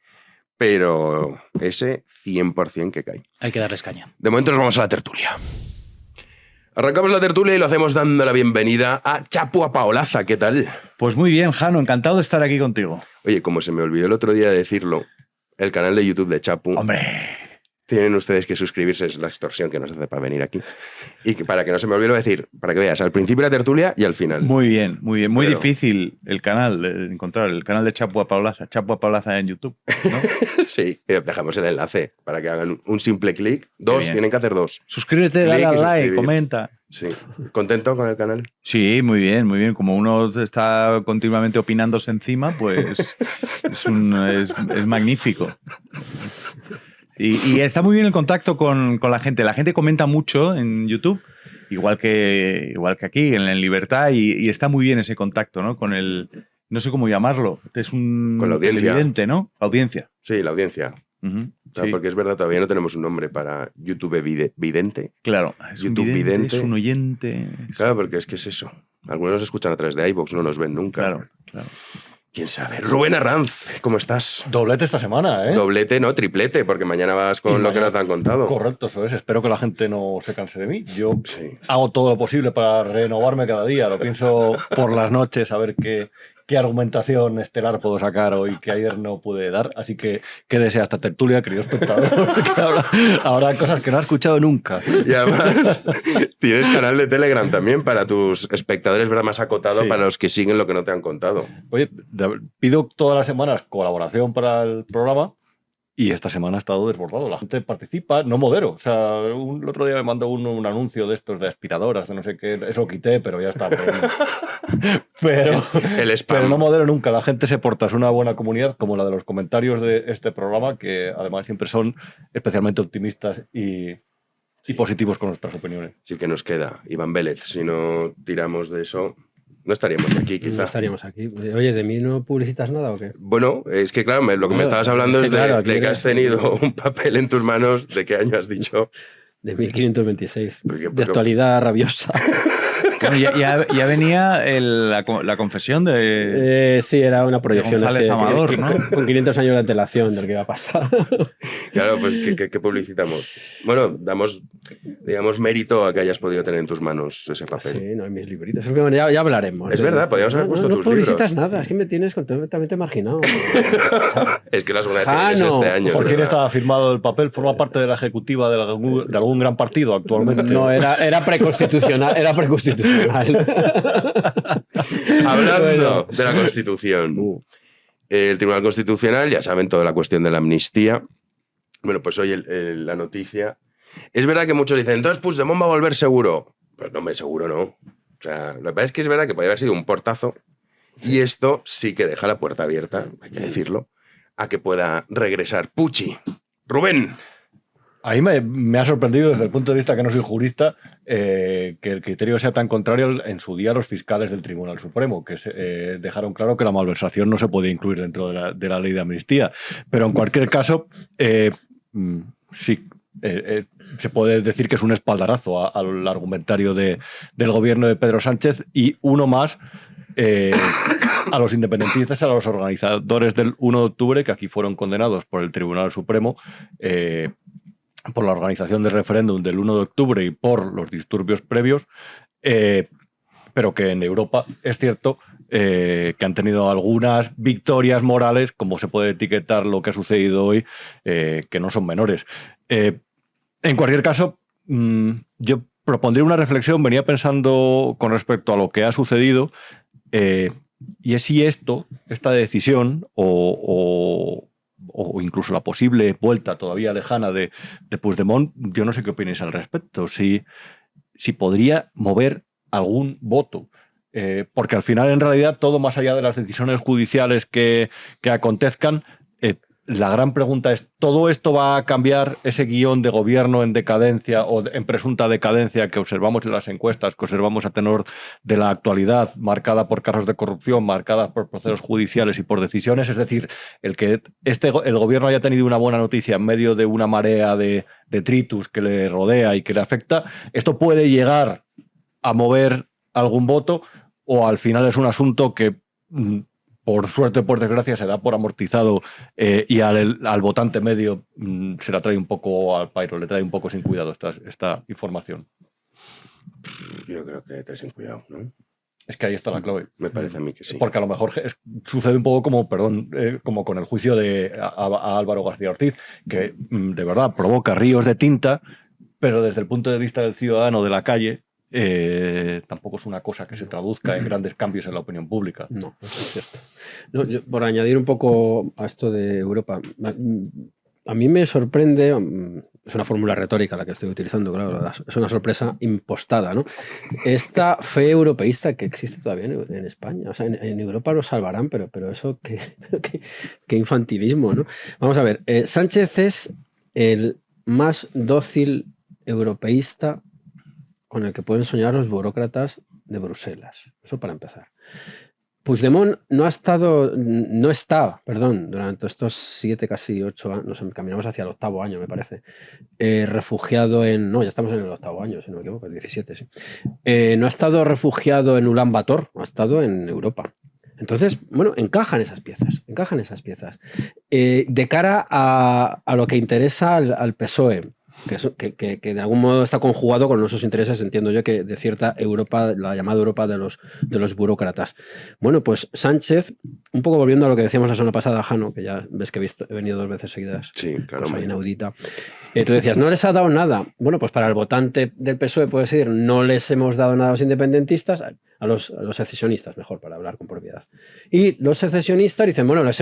pero ese 100% que cae. Hay que darles caña. De momento nos vamos a la tertulia. Arrancamos la tertulia y lo hacemos dando la bienvenida a Chapu Apaolaza. ¿Qué tal? Pues muy bien, Jano, encantado de estar aquí contigo. Oye, como se me olvidó el otro día decirlo, el canal de YouTube de Chapu. ¡Hombre! Tienen ustedes que suscribirse, es la extorsión que nos hace para venir aquí. Y que para que no se me olvide decir, para que veas al principio de la tertulia y al final. Muy bien. Muy difícil el canal, encontrar el canal de Chapu Apaolaza en YouTube, ¿no? Sí, dejamos el enlace para que hagan un simple clic. Tienen que hacer 2. Suscríbete, dale al like, comenta. Sí. ¿Contento con el canal? Sí, muy bien. Como uno está continuamente opinándose encima, pues es magnífico. Y está muy bien el contacto con la gente. La gente comenta mucho en YouTube, igual que aquí, en Libertad, y está muy bien ese contacto, ¿no? Con el... No sé cómo llamarlo. Es un... Con la audiencia. Evidente, ¿no? La audiencia. Sí, la audiencia. O sea, porque es verdad, todavía no tenemos un nombre para YouTube vidente. Claro, es YouTube un vidente, es un oyente. Claro, porque es que es eso. Algunos nos escuchan a través de iVoox, no nos ven nunca. Claro. ¿Quién sabe? Rubén Arranz, ¿cómo estás? Doblete esta semana, ¿eh? Doblete, no, triplete, porque mañana vas con lo que nos han contado. Correcto, eso es. Espero que la gente no se canse de mí. Yo hago todo lo posible para renovarme cada día. Lo pienso por las noches, a ver qué argumentación estelar puedo sacar hoy que ayer no pude dar. Así que quédese hasta tertulia, querido espectador, que habrá cosas que no ha escuchado nunca. Y además tienes canal de Telegram también para tus espectadores, ¿verdad? Más acotado para los que siguen lo que no te han contado. Oye, pido todas las semanas colaboración para el programa Y esta semana ha estado desbordado. La gente participa, no modero. O sea, el otro día me mandó un anuncio de estos de aspiradoras, de no sé qué. Eso quité, pero ya está. El spam. Pero no modero nunca. La gente se porta. Es una buena comunidad, como la de los comentarios de este programa, que además siempre son especialmente optimistas y positivos con nuestras opiniones. Sí que nos queda, Iván Vélez. Si no tiramos de eso, no estaríamos aquí, quizá. No estaríamos aquí. Oye, ¿de mí no publicitas nada o qué? Bueno, es que claro, lo que me estabas hablando es de que has tenido un papel en tus manos. ¿De qué año has dicho? De 1526. De actualidad rabiosa. Bueno, ya venía la confesión de... sí, era una proyección de González Amador, ¿no? Con 500 años de antelación del que iba a pasar. Claro, pues ¿qué publicitamos? Bueno, damos, digamos, mérito a que hayas podido tener en tus manos ese papel. Sí, no, en mis libritos. Ya hablaremos. Es verdad, podríamos haber puesto tus libros. No publicitas nada, es que me tienes completamente marginado. Es que la segunda vez que este año. ¿Por quién estaba firmado el papel? ¿Forma parte de la ejecutiva de algún gran partido actualmente? No, era preconstitucional. Hablando de la Constitución. El Tribunal Constitucional, ya saben, toda la cuestión de la amnistía. Bueno, pues hoy la noticia. Es verdad que muchos dicen, entonces Puigdemont va a volver seguro. Pues no, me seguro no. O sea, lo que pasa es que es verdad que podría haber sido un portazo. Y esto sí que deja la puerta abierta, hay que decirlo, a que pueda regresar Puchi. Rubén. A mí me ha sorprendido desde el punto de vista que no soy jurista que el criterio sea tan contrario en su día a los fiscales del Tribunal Supremo, que dejaron claro que la malversación no se puede incluir dentro de la ley de amnistía. Pero en cualquier caso, sí, se puede decir que es un espaldarazo al argumentario del gobierno de Pedro Sánchez y uno más a los independentistas, a los organizadores del 1 de octubre, que aquí fueron condenados por el Tribunal Supremo por la organización del referéndum del 1 de octubre y por los disturbios previos, pero que en Europa es cierto que han tenido algunas victorias morales, como se puede etiquetar lo que ha sucedido hoy, que no son menores. En cualquier caso, yo propondría una reflexión, venía pensando con respecto a lo que ha sucedido, y es si esta decisión o incluso la posible vuelta todavía lejana de Puigdemont, yo no sé qué opináis al respecto, si podría mover algún voto, porque al final en realidad todo más allá de las decisiones judiciales que acontezcan, la gran pregunta es, ¿todo esto va a cambiar ese guión de gobierno en decadencia o en presunta decadencia que observamos en las encuestas, que observamos a tenor de la actualidad, marcada por casos de corrupción, marcada por procesos judiciales y por decisiones? Es decir, el que el gobierno haya tenido una buena noticia en medio de una marea de detritus que le rodea y que le afecta, ¿esto puede llegar a mover algún voto o al final es un asunto que por suerte o por desgracia se da por amortizado y al votante medio se la trae un poco al pairo, le trae un poco sin cuidado esta información? Yo creo que trae sin cuidado, ¿no? Es que ahí está la clave. Me parece a mí que sí. Porque a lo mejor sucede un poco como con el juicio a Álvaro García Ortiz, que de verdad provoca ríos de tinta, pero desde el punto de vista del ciudadano de la calle, tampoco es una cosa que se traduzca en grandes cambios en la opinión pública. No, eso es cierto. No, por añadir un poco a esto de Europa, a mí me sorprende, es una fórmula retórica la que estoy utilizando, claro, es una sorpresa impostada, ¿no? Esta fe europeísta que existe todavía en España. O sea, en Europa nos salvarán, pero eso qué infantilismo, ¿no? Vamos a ver, Sánchez es el más dócil europeísta con el que pueden soñar los burócratas de Bruselas. Eso para empezar. Puigdemont no está, durante estos 7, casi 8 años, nos caminamos hacia el 8º año, me parece, refugiado ya estamos en el 8º año, si no me equivoco, 17, sí. No ha estado refugiado en Ulan Bator, ha estado en Europa. Entonces, bueno, encajan esas piezas. De cara a lo que interesa al PSOE, que de algún modo está conjugado con nuestros intereses, entiendo yo, que de cierta Europa, la llamada Europa de los burócratas. Bueno, pues Sánchez, un poco volviendo a lo que decíamos la semana pasada, Jano, que ya ves que he venido 2 veces seguidas, sí, claro, cosa inaudita. Tú decías, no les ha dado nada. Bueno, pues para el votante del PSOE puedes decir, no les hemos dado nada a los independentistas, a los secesionistas, mejor, para hablar con propiedad. Y los secesionistas dicen, bueno, le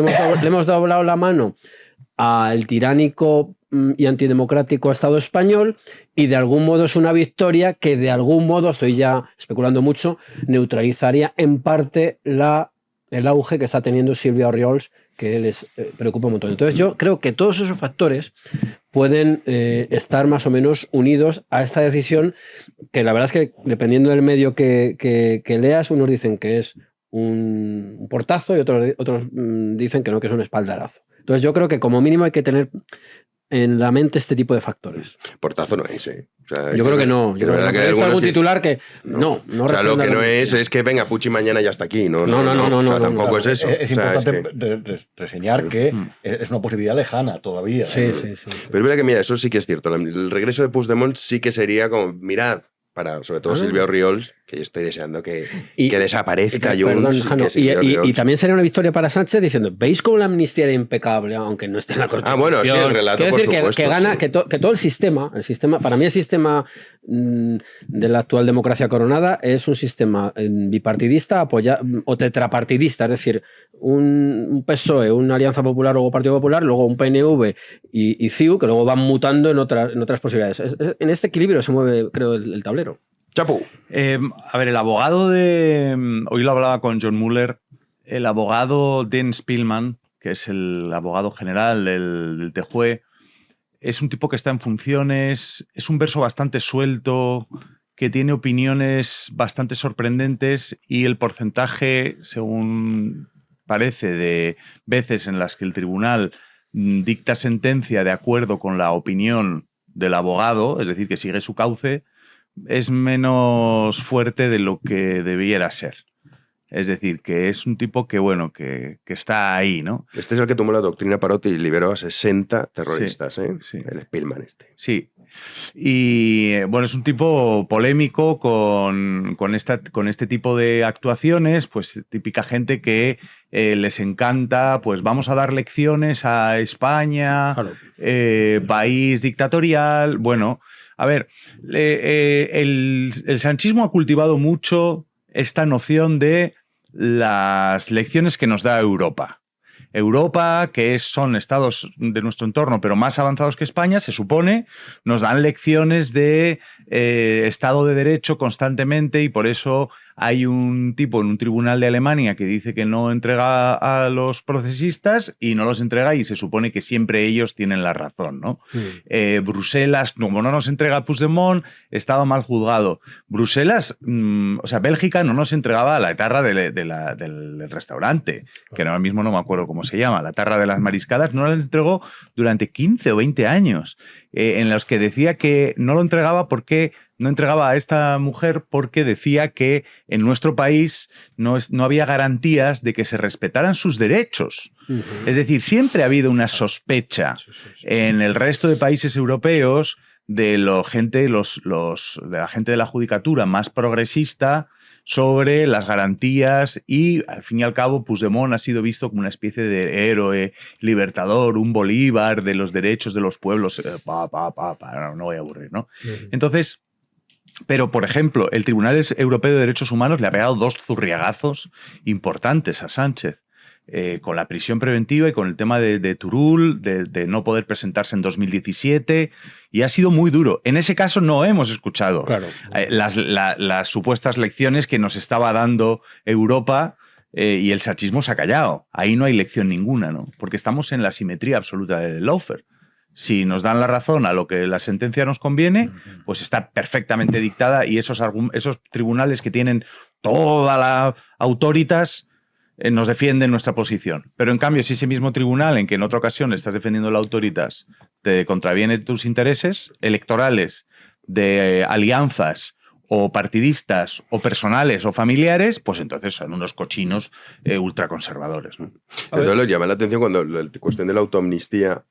hemos doblado la mano al tiránico y antidemocrático Estado español, y de algún modo es una victoria que de algún modo, estoy ya especulando mucho, neutralizaría en parte el auge que está teniendo Sílvia Orriols, que les preocupa un montón. Entonces yo creo que todos esos factores pueden estar más o menos unidos a esta decisión, que la verdad es que dependiendo del medio que leas, unos dicen que es un portazo y otros dicen que no, que es un espaldarazo. Entonces yo creo que como mínimo hay que tener en la mente este tipo de factores. Portazo no es, O sea, yo creo que no. Yo creo que he visto algún titular que no o sea, lo que no es que venga Puig mañana ya está aquí. No, o sea, tampoco es eso. Es importante reseñar que es una posibilidad lejana todavía. Sí. Pero es verdad que, mira, eso sí que es cierto. El regreso de Puigdemont sí que sería como, mirad, para sobre todo Sílvia Orriols, que yo estoy deseando que desaparezca Junts. Y también sería una victoria para Sánchez diciendo, ¿veis cómo la amnistía era impecable, aunque no esté en la Constitución? Bueno, sí, el relato, quiero decir por supuesto, que gana, que todo el sistema, para mí el sistema de la actual democracia coronada es un sistema bipartidista o tetrapartidista, es decir, un PSOE, una Alianza Popular o Partido Popular, luego un PNV y CiU, que luego van mutando en otras posibilidades. En este equilibrio se mueve, creo, el tablero. Chapu. A ver, el abogado hoy lo hablaba con John Mueller, el abogado Dan Spielman, que es el abogado general del TJUE, es un tipo que está en funciones, es un verso bastante suelto, que tiene opiniones bastante sorprendentes y el porcentaje, según parece, de veces en las que el tribunal dicta sentencia de acuerdo con la opinión del abogado, es decir, que sigue su cauce, es menos fuerte de lo que debiera ser. Es decir, que es un tipo que, bueno, que está ahí, ¿no? Este es el que tomó la doctrina Parotti y liberó a 60 terroristas, sí, sí. El Spielman este. Sí. Y, bueno, es un tipo polémico con este tipo de actuaciones, pues típica gente que les encanta, pues vamos a dar lecciones a España, claro. País dictatorial. Bueno, a ver, el sanchismo ha cultivado mucho esta noción de las lecciones que nos da Europa. Europa, que son estados de nuestro entorno, pero más avanzados que España, se supone, nos dan lecciones de Estado de Derecho constantemente y por eso hay un tipo en un tribunal de Alemania que dice que no entrega a los procesistas y no los entrega y se supone que siempre ellos tienen la razón, ¿no? Bruselas, como no nos entrega a Puigdemont, estaba mal juzgado. Bruselas, o sea, Bélgica no nos entregaba a la etarra del restaurante, que ahora mismo no me acuerdo cómo se llama, la etarra de las mariscadas, no la entregó durante 15 o 20 años, en los que decía que no lo entregaba porque no entregaba a esta mujer porque decía que en nuestro país no había garantías de que se respetaran sus derechos. Es decir, siempre ha habido una sospecha en el resto de países europeos de la gente de la judicatura más progresista sobre las garantías y, al fin y al cabo, Puigdemont ha sido visto como una especie de héroe, libertador, un Bolívar de los derechos de los pueblos. No voy a aburrir, ¿no? Entonces, pero, por ejemplo, el Tribunal Europeo de Derechos Humanos le ha pegado 2 zurriagazos importantes a Sánchez, con la prisión preventiva y con el tema de Turull, de no poder presentarse en 2017, y ha sido muy duro. En ese caso no hemos escuchado las supuestas lecciones que nos estaba dando Europa, y el sanchismo se ha callado. Ahí no hay lección ninguna, ¿no? Porque estamos en la simetría absoluta de lawfare. Si nos dan la razón a lo que la sentencia nos conviene, pues está perfectamente dictada y esos tribunales que tienen toda la autoritas nos defienden nuestra posición. Pero en cambio, si ese mismo tribunal en que en otra ocasión estás defendiendo la autoritas te contraviene tus intereses electorales, de alianzas o partidistas o personales o familiares, pues entonces son unos cochinos ultraconservadores, ¿no? Entonces les llama la atención cuando la cuestión de la autoamnistía,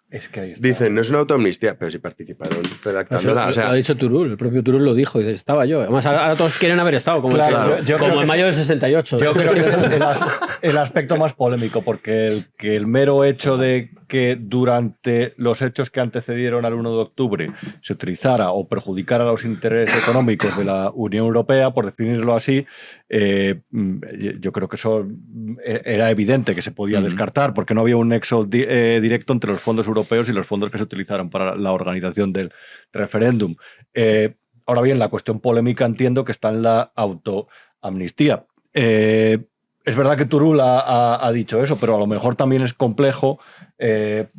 dicen, no es una autoamnistía, pero si participaron redactándola. Lo ha dicho Turull, el propio Turull lo dijo, y dice, estaba yo. Además, ahora todos quieren haber estado, como el mayo del 68. Yo creo que es el aspecto más polémico, porque el mero hecho de que durante los hechos que antecedieron al 1 de octubre se utilizara o perjudicara los intereses económicos de la Unión Europea, por definirlo así, yo creo que eso era evidente que se podía descartar, porque no había un nexo directo entre los fondos europeos europeos y los fondos que se utilizaron para la organización del referéndum. Ahora bien, la cuestión polémica entiendo que está en la autoamnistía. Es verdad que Turull ha dicho eso, pero a lo mejor también es complejo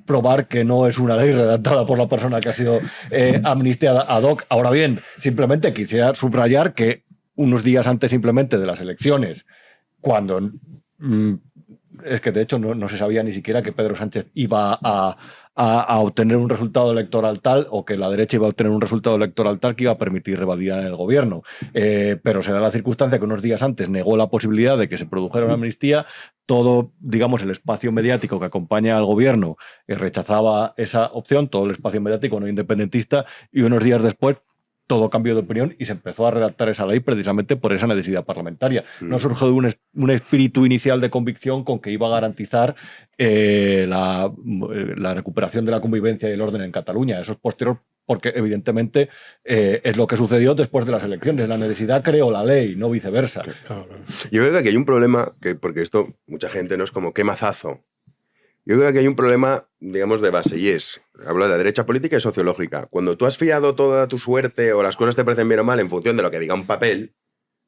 probar que no es una ley redactada por la persona que ha sido amnistiada ad hoc. Ahora bien, simplemente quisiera subrayar que unos días antes simplemente de las elecciones, cuando es que de hecho no se sabía ni siquiera que Pedro Sánchez iba a obtener un resultado electoral tal, o que la derecha iba a obtener un resultado electoral tal que iba a permitir revalidar el gobierno. Pero se da la circunstancia que unos días antes negó la posibilidad de que se produjera una amnistía. Todo, digamos, el espacio mediático que acompaña al gobierno rechazaba esa opción, todo el espacio mediático no independentista, y unos días después todo cambió de opinión y se empezó a redactar esa ley precisamente por esa necesidad parlamentaria. No surgió de un espíritu inicial de convicción con que iba a garantizar la recuperación de la convivencia y el orden en Cataluña. Eso es posterior porque evidentemente es lo que sucedió después de las elecciones. La necesidad creó la ley, no viceversa. Yo creo que aquí hay un problema, porque esto mucha gente no es como qué mazazo. Yo creo que hay un problema, digamos, de base, y hablo de la derecha política y sociológica. Cuando tú has fiado toda tu suerte o las cosas te parecen bien o mal en función de lo que diga un papel,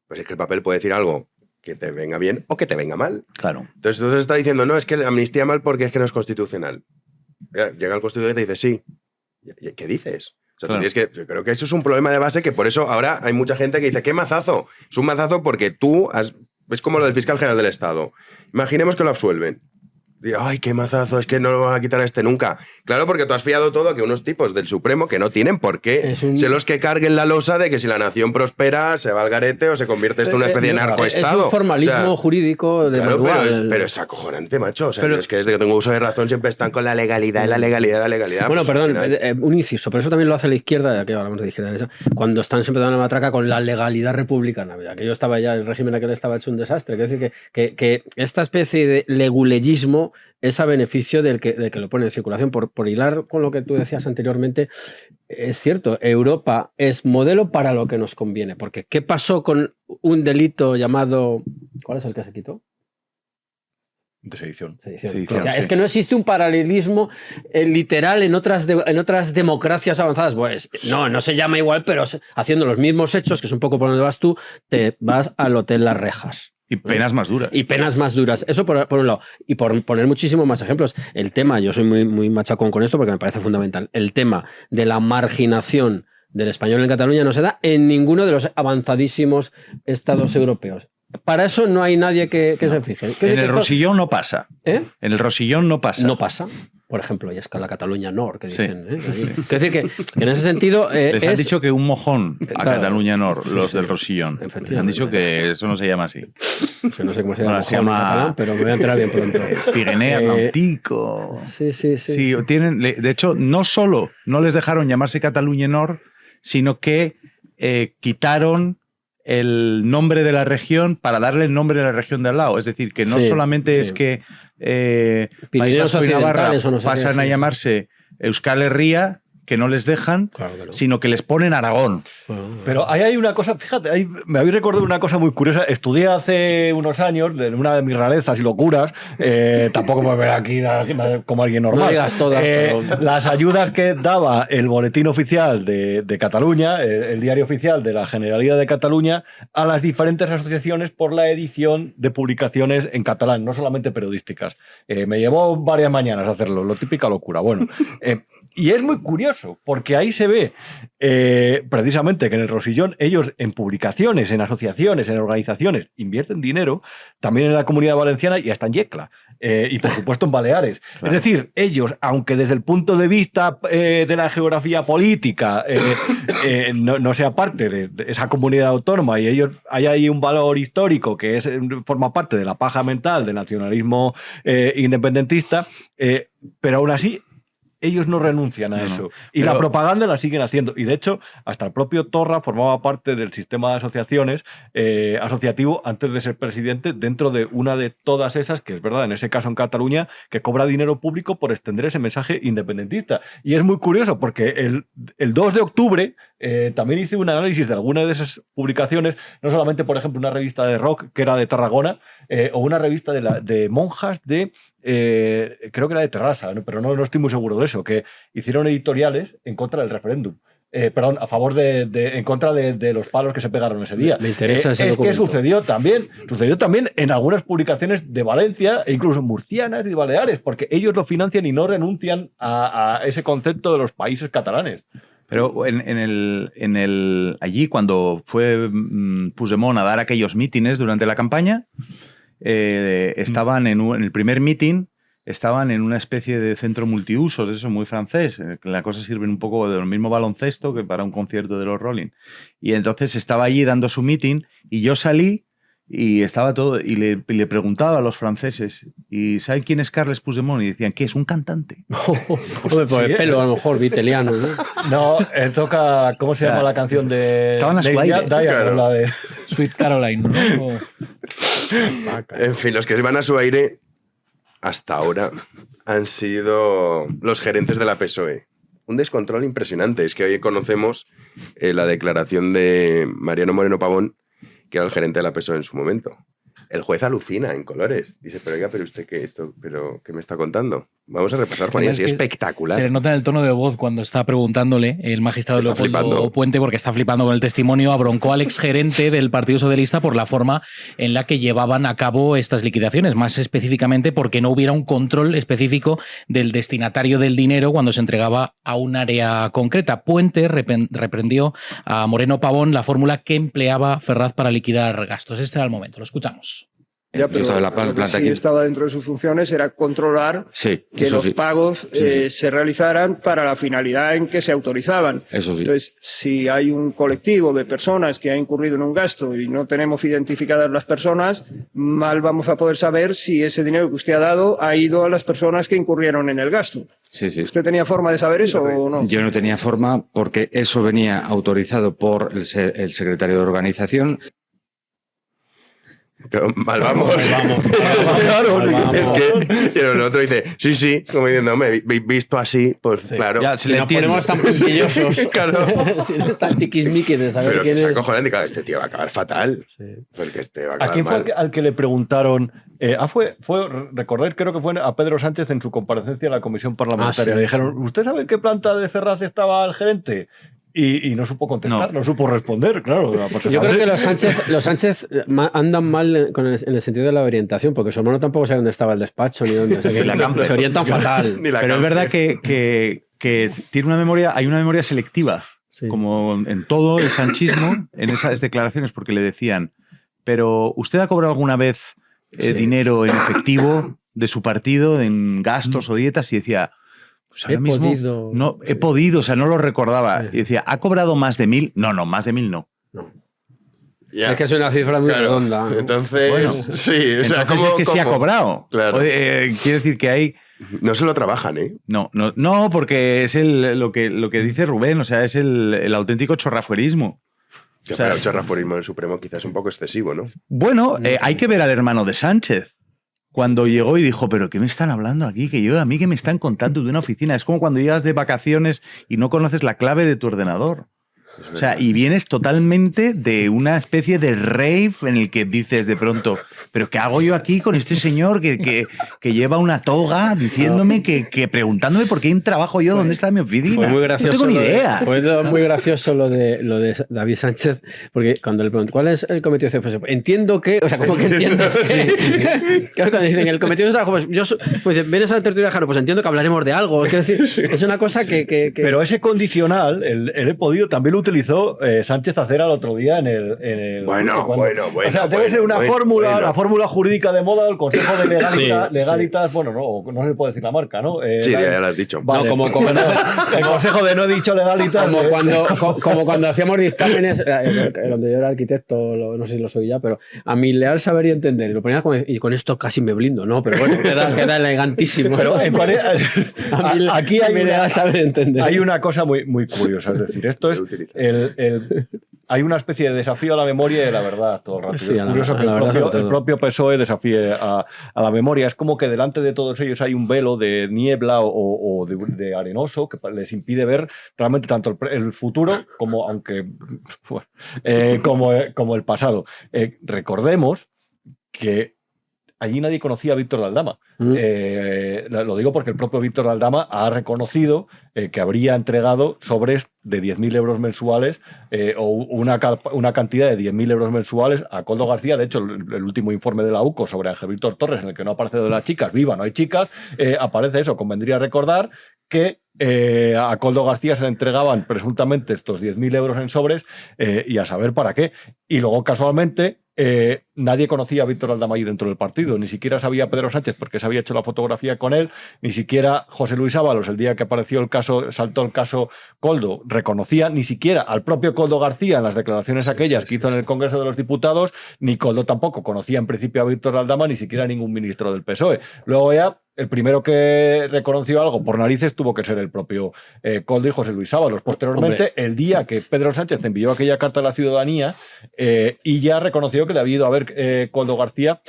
pues es que el papel puede decir algo que te venga bien o que te venga mal. Claro. Entonces está diciendo, no, es que la amnistía mal porque es que no es constitucional. Llega el constituyente y te dice, sí. ¿Qué dices? O sea, claro. Yo creo que eso es un problema de base, que por eso ahora hay mucha gente que dice, ¿qué mazazo? Es un mazazo porque es como lo del fiscal general del Estado. Imaginemos que lo absuelven. Ay, qué mazazo, es que no lo van a quitar a este nunca. Claro, porque tú has fiado todo a que unos tipos del Supremo que no tienen por qué ser los que carguen la losa de que si la nación prospera se va al garete o se convierte esto en una especie de narcoestado. Es un formalismo jurídico de manual. Pero es acojonante, macho. O sea, es que desde que tengo uso de razón siempre están con la legalidad, la legalidad. Bueno, pues, perdón, un inciso, pero eso también lo hace la izquierda, ya que hablamos de izquierda derecha, cuando están siempre dando la matraca con la legalidad republicana. Aquello estaba ya, el régimen aquel estaba hecho un desastre. Es decir, que esta especie de leguleyismo es a beneficio del que lo pone en circulación. Por hilar con lo que tú decías anteriormente, es cierto, Europa es modelo para lo que nos conviene. Porque ¿qué pasó con un delito llamado... ¿Cuál es el que se quitó? De sedición. Es que no existe un paralelismo literal en otras democracias avanzadas. Pues no se llama igual, pero haciendo los mismos hechos, que es un poco por donde vas tú, te vas al hotel Las Rejas. Y penas más duras. Y penas más duras. Eso por un lado. Y por poner muchísimos más ejemplos. El tema, yo soy muy machacón con esto porque me parece fundamental, el tema de la marginación del español en Cataluña no se da en ninguno de los avanzadísimos estados europeos. Para eso no hay nadie que se fije. En el Rosellón no pasa. En el Rosellón no pasa. No pasa. Por ejemplo, y es que la Cataluña Nord, que dicen. Sí. Es decir, que en ese sentido. Les han dicho que un mojón a Cataluña Nord, los del Rosellón. Les han dicho que eso no se llama así. No sé cómo se llama. Bueno, se llama en catalán, pero me voy a enterar bien pronto. Pirineo Atlántico. Sí. Tienen, de hecho, no solo no les dejaron llamarse Cataluña Nord, sino que quitaron el nombre de la región para darle el nombre de la región de al lado. Es decir, que no solamente es que País Vasco y Navarra pasan a llamarse Euskal Herria, que no les dejan, sino que les ponen Aragón. Pero ahí hay una cosa, fíjate, me habéis recordado una cosa muy curiosa. Estudié hace unos años, de una de mis rarezas y locuras, tampoco me ver aquí como alguien normal. No digas todas, pero... Las ayudas que daba el Boletín Oficial de Cataluña, el diario oficial de la Generalidad de Cataluña, a las diferentes asociaciones por la edición de publicaciones en catalán, no solamente periodísticas. Me llevó varias mañanas hacerlo, lo típica locura. Bueno, y es muy curioso, porque ahí se ve precisamente que en el Rosellón ellos en publicaciones, en asociaciones, en organizaciones invierten dinero, también en la Comunidad Valenciana y hasta en Yecla, y por supuesto en Baleares. Claro. Es decir, ellos, aunque desde el punto de vista de la geografía política no sea parte de esa comunidad autónoma y ellos hay ahí un valor histórico que forma parte de la paja mental del nacionalismo independentista, pero aún así ellos no renuncian a eso. Y la propaganda la siguen haciendo. Y de hecho, hasta el propio Torra formaba parte del sistema de asociaciones asociativo antes de ser presidente, dentro de una de todas esas, que es verdad, en ese caso en Cataluña, que cobra dinero público por extender ese mensaje independentista. Y es muy curioso porque el 2 de octubre también hice un análisis de alguna de esas publicaciones, no solamente, por ejemplo, una revista de rock que era de Tarragona, o una revista de monjas de creo que era de Terrassa, ¿no? Pero no estoy muy seguro de eso, que hicieron editoriales en contra del referéndum. Perdón, a favor en contra de los palos que se pegaron ese día. Me interesa ese Es que documento. sucedió también en algunas publicaciones de Valencia e incluso murcianas y Baleares, porque ellos lo financian y no renuncian a ese concepto de los países catalanes. Pero allí, cuando fue Puigdemont a dar aquellos mítines durante la campaña, estaban en el primer mítin, estaban en una especie de centro multiusos, eso muy francés. La cosa sirve un poco de lo mismo baloncesto que para un concierto de los Rolling. Y entonces estaba allí dando su mítin y yo salí y estaba todo y le preguntaba a los franceses, ¿y saben quién es Carles Puigdemont? Y decían, ¿qué es? ¿Un cantante? Hombre, por el pelo, a lo mejor, viteliano, ¿no? No, él toca, ¿cómo se llama la canción de... Estaban a su Lady aire. Diana, Claro. la de... Sweet Caroline, ¿no? En fin, los que se van a su aire hasta ahora han sido los gerentes de la PSOE. Un descontrol impresionante. Es que hoy conocemos la declaración de Mariano Moreno Pavón, que era el gerente de la PSOE en su momento. El juez alucina en colores. Dice, pero oiga, pero usted ¿qué me está contando? Vamos a repasar, Juan, y así espectacular. Se le nota en el tono de voz cuando está preguntándole el magistrado Está Leopoldo flipando. Puente, porque está flipando con el testimonio, abroncó al exgerente del Partido Socialista por la forma en la que llevaban a cabo estas liquidaciones, más específicamente porque no hubiera un control específico del destinatario del dinero cuando se entregaba a un área concreta. Puente reprendió a Moreno Pavón la fórmula que empleaba Ferraz para liquidar gastos. Este era el momento, lo escuchamos. Ya, pero lo que sí estaba dentro de sus funciones era controlar que los pagos se realizaran para la finalidad en que se autorizaban. Eso sí. Entonces, si hay un colectivo de personas que ha incurrido en un gasto y no tenemos identificadas las personas, mal vamos a poder saber si ese dinero que usted ha dado ha ido a las personas que incurrieron en el gasto. Sí, sí. ¿Usted tenía forma de saber eso o no? Yo no tenía forma porque eso venía autorizado por el secretario de organización. Mal vamos. Claro, es que el otro dice, sí, como diciendo, hombre, visto así, pues claro. Ya, si no ponemos tan puntillosos. Claro. Si no están tiquismiquis de saber Pero quién que es. se acojonante, claro, este tío va a acabar fatal. Porque este va a acabar ¿A quién fue mal. al que le preguntaron? Recordad, creo que fue a Pedro Sánchez en su comparecencia en la comisión parlamentaria. sí, Le dijeron, ¿usted sabe en qué planta de Ferraz estaba el gerente? Y no supo contestar, no supo responder, claro. Yo creo que los Sánchez andan mal en el sentido de la orientación, porque su hermano tampoco sabe dónde estaba el despacho ni dónde. O sea, que se orientan fatal. Pero es verdad que tiene una memoria, hay una memoria selectiva, como en todo el sanchismo, en esas declaraciones, porque le decían, pero ¿usted ha cobrado alguna vez dinero en efectivo de su partido, en gastos o dietas? Y decía, pues ahora mismo no he podido, o sea, no lo recordaba. Y decía, ¿ha cobrado más de 1.000? No, más de 1.000 no. Es que es una cifra muy redonda. Entonces, bueno, sí, o sea, entonces es que sí ha cobrado. Claro. Quiere decir que hay... No se lo trabajan, ¿eh? No, porque es lo que dice Rubén, o sea, es el auténtico chorrafuerismo. O sea, el chorrafuerismo del Supremo quizás es un poco excesivo, ¿no? Bueno, hay que ver al hermano de Sánchez. Cuando llegó y dijo, ¿pero qué me están hablando aquí? A mí que me están contando de una oficina. Es como cuando llegas de vacaciones y no conoces la clave de tu ordenador. O sea, y vienes totalmente de una especie de rave en el que dices de pronto, ¿pero qué hago yo aquí con este señor que lleva una toga diciéndome que preguntándome por qué trabajo yo, dónde está mi oficina? Fue muy gracioso. No tengo ni idea. Fue muy gracioso lo de David Sánchez, porque cuando le preguntan, ¿cuál es el cometido de trabajo? Pues entiendo que, o sea, ¿cómo que entiendes que? Claro, cuando dicen el cometido de trabajo, pues vienes a la tertulia de Jano, pues entiendo que hablaremos de algo. Es decir, es una cosa que... Pero ese condicional, el he podido, también lo utilizó Sánchez Acera el otro día en el Bueno. O sea, debe ser una fórmula, la fórmula jurídica de moda del Consejo de Legalitas, bueno, no se puede decir la marca, ¿no? Sí, ya lo has dicho. Vale, como el Consejo de no he dicho Legalitas. Como cuando hacíamos dictámenes, cuando yo era arquitecto, no sé si lo soy ya, pero a mi leal saber y entender, y lo ponía y con esto casi me blindo, ¿no? Pero bueno, queda elegantísimo. Pero aquí hay una cosa muy curiosa, es decir, esto es hay una especie de desafío a la memoria y a la verdad todo el rato. Sí, es curioso que el propio PSOE desafíe a la memoria. Es como que delante de todos ellos hay un velo de niebla o de arenoso que les impide ver realmente tanto el futuro como, como el pasado. Recordemos que allí nadie conocía a Víctor de Aldama. Lo digo porque el propio Víctor de Aldama ha reconocido que habría entregado sobres de 10.000 euros mensuales o una cantidad de 10.000 euros mensuales a Koldo García. De hecho, el último informe de la UCO sobre Ángel Víctor Torres, en el que no aparece de las chicas, viva, no hay chicas, aparece eso. Convendría recordar que a Koldo García se le entregaban presuntamente estos 10.000 euros en sobres y a saber para qué. Y luego, casualmente, nadie conocía a Víctor Aldama ahí dentro del partido, ni siquiera sabía Pedro Sánchez porque se había hecho la fotografía con él, ni siquiera José Luis Ábalos, el día que apareció el caso, saltó el caso Koldo, reconocía ni siquiera al propio Koldo García en las declaraciones aquellas que hizo en el Congreso de los Diputados, ni Koldo tampoco conocía en principio a Víctor Aldama, ni siquiera ningún ministro del PSOE. Luego ya el primero que reconoció algo por narices tuvo que ser el propio Koldo y José Luis Ábalos. Posteriormente, el día que Pedro Sánchez envió aquella carta a la ciudadanía y ya reconoció que le había ido a ver Koldo García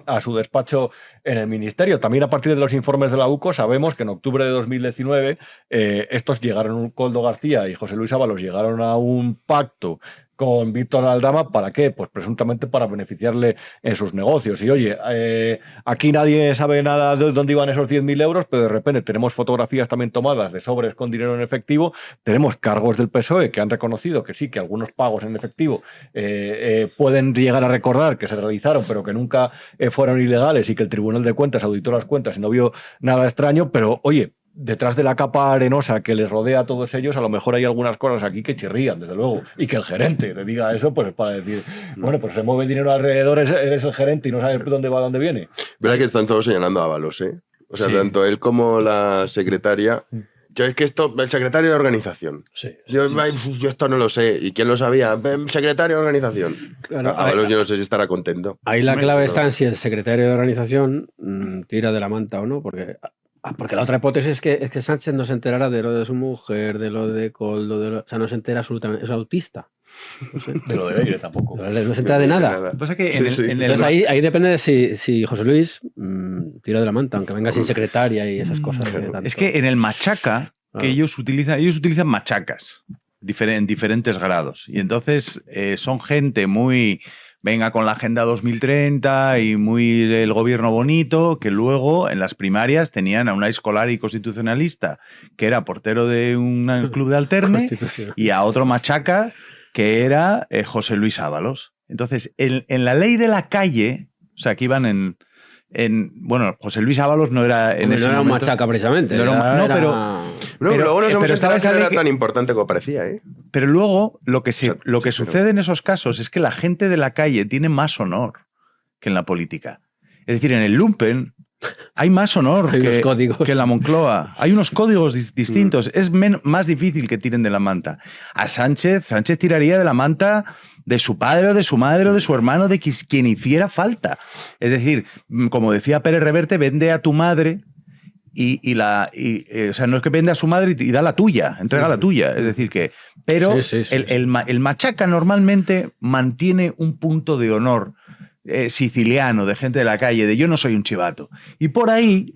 a su despacho en el ministerio. También a partir de los informes de la UCO sabemos que en octubre de 2019 estos llegaron, Koldo García y José Luis Ábalos llegaron a un pacto con Víctor Aldama. ¿Para qué? Pues presuntamente para beneficiarle en sus negocios. Y oye, aquí nadie sabe nada de dónde iban esos 10.000 euros, pero de repente tenemos fotografías también tomadas de sobres con dinero en efectivo, tenemos cargos del PSOE que han reconocido que sí, que algunos pagos en efectivo pueden llegar a recordar que se realizaron, pero que nunca fueron ilegales y que el Tribunal de Cuentas auditó las cuentas y no vio nada extraño, pero oye, detrás de la capa arenosa que les rodea a todos ellos, a lo mejor hay algunas cosas aquí que chirrían, desde luego, y que el gerente le diga eso, pues para decir, bueno, pues se mueve el dinero alrededor, eres el gerente y no sabes dónde va, dónde viene. Verdad que están todos señalando a Ábalos, ¿eh? O sea, tanto él como la secretaria. Yo es que esto, el secretario de organización. Sí. Yo esto no lo sé. ¿Y quién lo sabía? Secretario de organización. Claro, Ábalos yo no sé si estará contento. Ahí la clave está en si el secretario de organización tira de la manta o no, porque la otra hipótesis es que Sánchez no se enterara de lo de su mujer, de lo de Koldo, o sea, no se entera absolutamente, es autista. No sé. De lo de Beire tampoco. No se entera de nada. Lo que pasa es que Entonces ahí depende de si José Luis tira de la manta, aunque venga sin secretaria y esas cosas. Es que en el machaca que ellos utilizan machacas en diferentes grados. Y entonces son gente muy... venga con la Agenda 2030 y muy el gobierno bonito, que luego en las primarias tenían a una escolari constitucionalista que era portero de un club de alterne y a otro machaca que era José Luis Ábalos. Entonces, en la ley de la calle, o sea, que iban bueno, José Luis Ábalos no era en ese no era momento, un machaca precisamente. pero luego nos hemos enterado que no era que tan importante como parecía, ¿eh? Pero luego lo que sucede en esos casos es que la gente de la calle tiene más honor que en la política. Es decir, en el lumpen hay más honor que en la Moncloa. Hay unos códigos distintos. Es más difícil que tiren de la manta. A Sánchez tiraría de la manta de su padre o de su madre o de su hermano, de quien hiciera falta. Es decir, como decía Pérez Reverte, vende a tu madre o sea, no es que vende a su madre y da la tuya, entrega la tuya. Es decir que... Pero el machaca normalmente mantiene un punto de honor siciliano, de gente de la calle, de yo no soy un chivato. Y por ahí...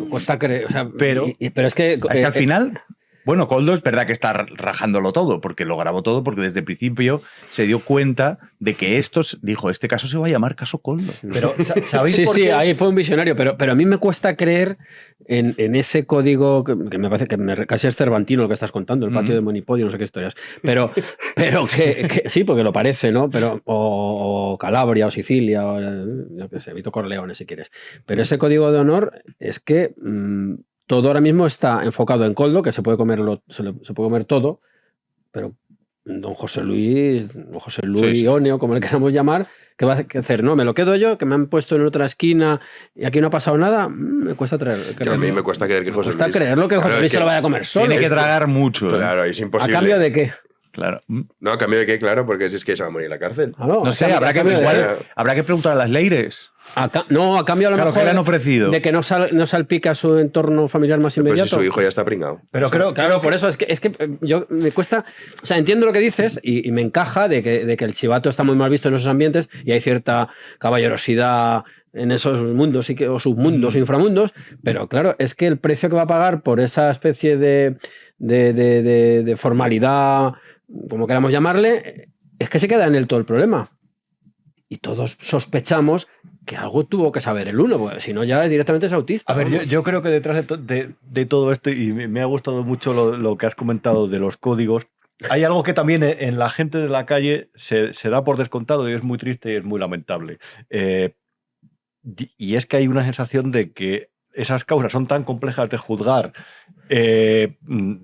cuesta creer. O sea, pero es que al final... Bueno, Koldo es verdad que está rajándolo todo, porque lo grabó todo, porque desde el principio se dio cuenta de que este caso se va a llamar caso Koldo. Pero, ¿sabéis por qué? Ahí fue un visionario, pero a mí me cuesta creer en ese código que me parece que casi es cervantino lo que estás contando, el patio de Monipodio, no sé qué historias. Pero que sí, porque lo parece, ¿no? Pero, o Calabria, o Sicilia, o yo qué sé, Vito Corleone, si quieres. Pero ese código de honor es que... todo ahora mismo está enfocado en Koldo, que se puede comer todo, pero don José Luis Oneo, como le queramos llamar, ¿qué va a hacer? No, me lo quedo yo, que me han puesto en otra esquina y aquí no ha pasado nada. Me cuesta creerlo. A mí me cuesta creer que José Luis... Me cuesta creerlo que José Luis se lo vaya a comer solo. Tiene que tragar mucho. Claro, es imposible. ¿A cambio de qué? Claro. No, ¿a cambio de qué? Claro, porque es que se va a morir en la cárcel. No sé, habrá que preguntar a las Leires. A cambio a lo mejor que le han ofrecido. De que no salpica su entorno familiar más inmediato. Pues si su hijo ya está pringado. Pero claro, por eso es que yo me cuesta, o sea, entiendo lo que dices y me encaja de que el chivato está muy mal visto en esos ambientes y hay cierta caballerosidad en esos mundos o submundos, inframundos, pero claro, es que el precio que va a pagar por esa especie de formalidad, como queramos llamarle, es que se queda en él todo el problema. Y todos sospechamos que algo tuvo que saber el uno, porque si no ya directamente es autista. A ver, yo creo que detrás de todo esto, y me ha gustado mucho lo que has comentado de los códigos, hay algo que también en la gente de la calle se da por descontado y es muy triste y es muy lamentable. Y es que hay una sensación de que esas causas son tan complejas de juzgar,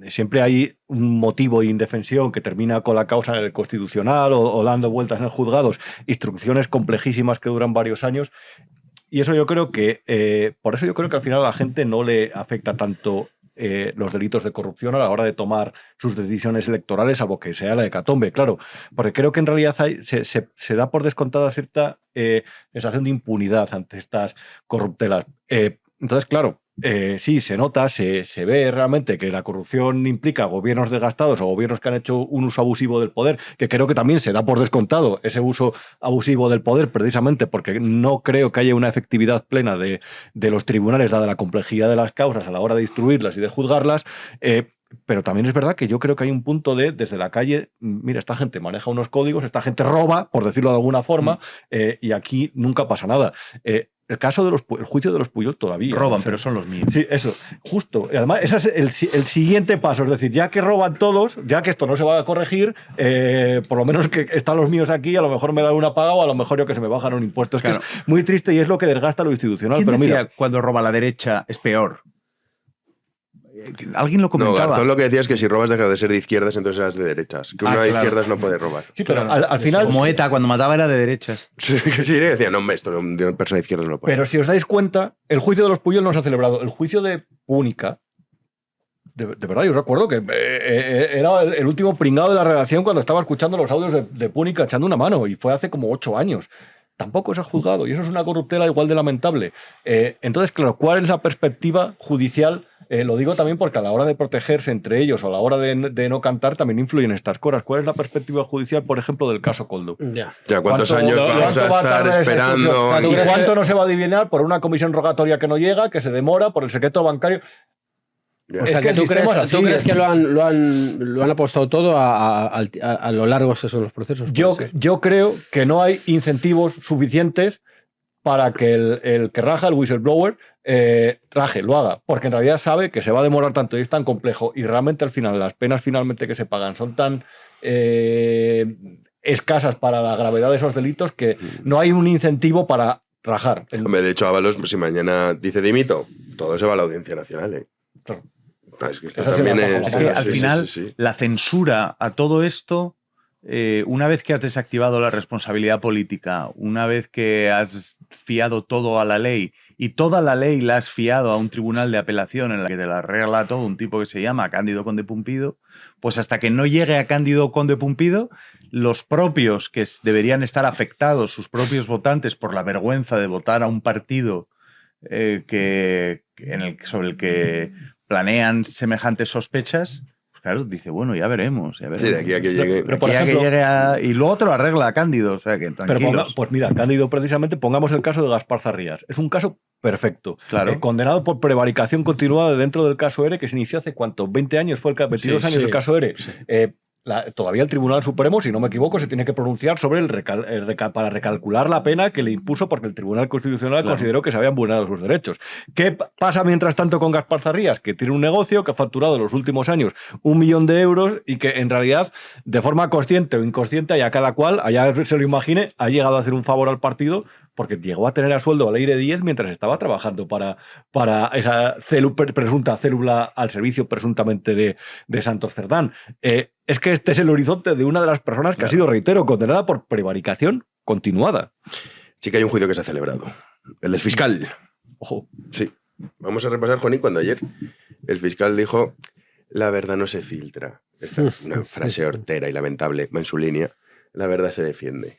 siempre hay un motivo de indefensión que termina con la causa en el constitucional o dando vueltas en juzgados, instrucciones complejísimas que duran varios años, y eso yo creo que, por eso yo creo que al final a la gente no le afecta tanto los delitos de corrupción a la hora de tomar sus decisiones electorales, salvo que sea la hecatombe, claro, porque creo que en realidad se da por descontada cierta sensación de impunidad ante estas corruptelas. Entonces, claro, sí, se nota, se ve realmente que la corrupción implica gobiernos desgastados o gobiernos que han hecho un uso abusivo del poder, que creo que también se da por descontado ese uso abusivo del poder, precisamente porque no creo que haya una efectividad plena de los tribunales, dada la complejidad de las causas a la hora de instruirlas y de juzgarlas. Pero también es verdad que yo creo que hay un punto desde la calle, mira, esta gente maneja unos códigos, esta gente roba, por decirlo de alguna forma, y aquí nunca pasa nada. El caso el juicio de los Pujol todavía. Roban, pero son los míos. Sí, eso, justo. Y además, ese es el siguiente paso. Es decir, ya que roban todos, ya que esto no se va a corregir, por lo menos que están los míos aquí, a lo mejor me dan una paga o a lo mejor yo que se me bajan un impuesto. Es que es muy triste y es lo que desgasta lo institucional. ¿Quién pero decía mira, cuando roba la derecha es peor? Alguien lo comentaba. No, Garzón lo que decía es que si robas dejas de ser de izquierdas, entonces eras de derechas. Que uno de izquierdas no puede robar. Sí, pero al final... Como ETA, cuando mataba era de derechas. Sí, decía, no, esto de una persona de izquierdas no puede. Pero si os dais cuenta, el juicio de los Pujol no se ha celebrado. El juicio de Púnica, de verdad, yo recuerdo que era el último pringado de la redacción cuando estaba escuchando los audios de Púnica echando una mano, y fue hace como 8 años. Tampoco se ha juzgado, y eso es una corruptela igual de lamentable. Entonces, claro, ¿cuál es la perspectiva judicial? Lo digo también porque a la hora de protegerse entre ellos o a la hora de no cantar también influyen estas cosas. ¿Cuál es la perspectiva judicial, por ejemplo, del caso Koldo? Ya, ¿cuántos años vamos a estar esperando? ¿Y cuánto no se va a adivinar por una comisión rogatoria que no llega, que se demora, por el secreto bancario? O sea, que ¿tú crees que lo han apostado todo a lo largos esos los procesos? Yo creo que no hay incentivos suficientes para que el que raja, el whistleblower, raje, lo haga, porque en realidad sabe que se va a demorar tanto y es tan complejo, y realmente al final las penas finalmente que se pagan son tan escasas para la gravedad de esos delitos que no hay un incentivo para rajar. Hombre, de hecho, Ábalos, si mañana dice dimito, todo se va a la Audiencia Nacional. Claro. Es que esto también es que al final la censura a todo esto, una vez que has desactivado la responsabilidad política, una vez que has fiado todo a la ley y toda la ley la has fiado a un tribunal de apelación en la que te la arregla todo un tipo que se llama Cándido Conde Pumpido, pues hasta que no llegue a Cándido Conde Pumpido, los propios que deberían estar afectados, sus propios votantes, por la vergüenza de votar a un partido sobre el que planean semejantes sospechas, pues claro, dice, bueno, ya veremos. Sí, de aquí a que llegue. Pero por ejemplo, y luego te lo arregla Cándido, o sea que tranquilos. Pues mira, Cándido, precisamente, pongamos el caso de Gaspar Zarrías. Es un caso perfecto. Claro. Condenado por prevaricación continuada dentro del caso ERE, que se inició hace, ¿cuánto? 20 años fue 22 años el caso ERE. Sí. Todavía el Tribunal Supremo, si no me equivoco, se tiene que pronunciar sobre para recalcular la pena que le impuso porque el Tribunal Constitucional consideró que se habían vulnerado sus derechos. ¿Qué pasa mientras tanto con Gaspar Zarrías? Que tiene un negocio que ha facturado en los últimos años 1 millón de euros y que en realidad, de forma consciente o inconsciente, y a cada cual, allá se lo imagine, ha llegado a hacer un favor al partido porque llegó a tener a sueldo a Leire 10 mientras estaba trabajando para esa presunta célula al servicio presuntamente de Santos Cerdán. Es que este es el horizonte de una de las personas que ha sido, reitero, condenada por prevaricación continuada. Sí que hay un juicio que se ha celebrado. El del fiscal. Ojo. Sí. Vamos a repasar, Juaní, cuando ayer el fiscal dijo: la verdad no se filtra. Esta es una frase hortera y lamentable en su línea. La verdad se defiende.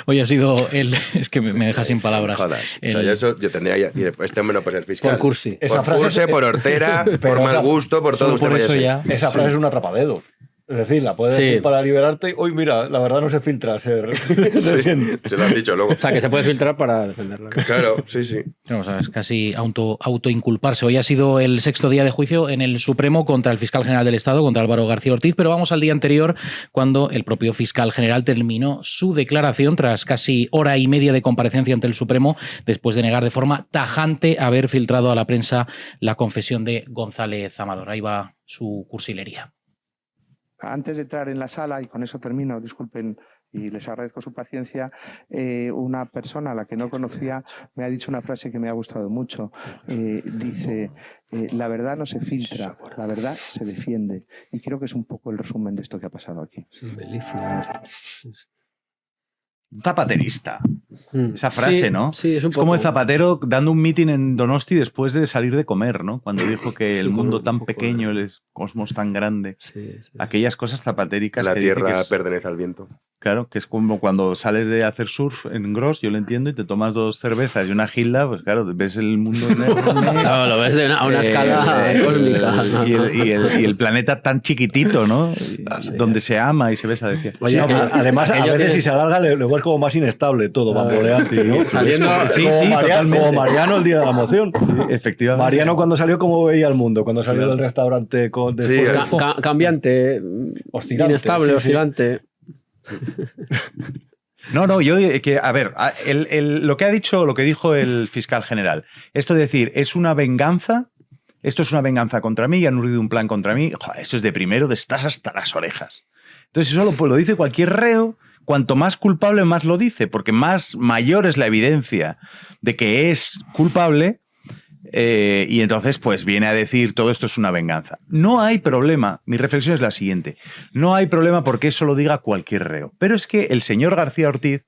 Hoy ha sido es que me deja sin palabras. Jodas. O sea, yo tendría ya... Este hombre no puede ser fiscal. Por cursi. Por cursi, por hortera, por mal gusto, por todo. Por eso ya. Esa frase es un atrapadedo. Es decir, la puedes decir para liberarte. Hoy, mira, la verdad no se filtra ser. Se lo han dicho luego. O sea, que se puede filtrar para defenderla. Claro, sí. No, o sea, es casi autoinculparse. Hoy ha sido el 6º día de juicio en el Supremo contra el fiscal general del Estado, contra Álvaro García Ortiz, pero vamos al día anterior, cuando el propio fiscal general terminó su declaración tras casi hora y media de comparecencia ante el Supremo, después de negar de forma tajante haber filtrado a la prensa la confesión de González Amador. Ahí va su cursilería. Antes de entrar en la sala, y con eso termino, disculpen y les agradezco su paciencia, una persona a la que no conocía me ha dicho una frase que me ha gustado mucho. Dice, la verdad no se filtra, la verdad se defiende. Y creo que es un poco el resumen de esto que ha pasado aquí. Zapaterista. Esa frase, ¿no? Sí, es un poco. Como el Zapatero dando un mitin en Donosti después de salir de comer, ¿no? Cuando dijo que el mundo tan pequeño, el cosmos tan grande. Aquellas cosas zapatéricas. La que tierra pertenece al viento. Claro, que es como cuando sales de hacer surf en Gros, yo lo entiendo, y te tomas 2 cervezas y una gilda, pues claro, ves el mundo enorme. No, lo ves a una escala cósmica. Y el planeta tan chiquitito, ¿no? Donde se ama y se besa de que... Oye, además, a veces si se alarga, le ves como más inestable todo, bamboleante, ¿no? Saliendo, como Mariano el día de la moción. Efectivamente. Mariano cuando salió, ¿cómo veía el mundo? Cuando salió del restaurante cambiante, oscilante, inestable, oscilante. No, yo que, a ver, lo que ha dicho, lo que dijo el fiscal general, esto de decir, es una venganza, esto es una venganza contra mí, han urdido un plan contra mí, joder, eso es de primero, de estás hasta las orejas. Entonces eso lo dice cualquier reo, cuanto más culpable más lo dice, porque más mayor es la evidencia de que es culpable. Y entonces pues viene a decir todo esto es una venganza. No hay problema, mi reflexión es la siguiente, no hay problema porque eso lo diga cualquier reo, pero es que el señor García Ortiz,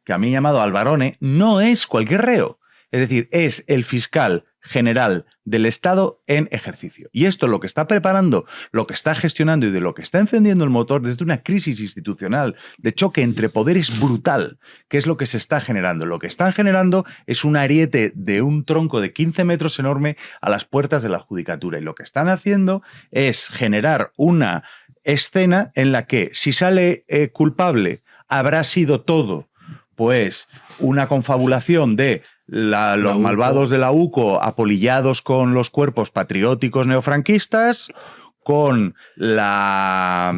que a mí llamado Alvarone, no es cualquier reo, es decir, es el fiscal general del Estado en ejercicio. Y esto lo que está preparando, lo que está gestionando y de lo que está encendiendo el motor desde una crisis institucional de choque entre poderes brutal, que es lo que se está generando. Lo que están generando es un ariete de un tronco de 15 metros enorme a las puertas de la judicatura. Y lo que están haciendo es generar una escena en la que si sale culpable habrá sido todo, pues una confabulación de los malvados de la UCO apolillados con los cuerpos patrióticos neofranquistas, con la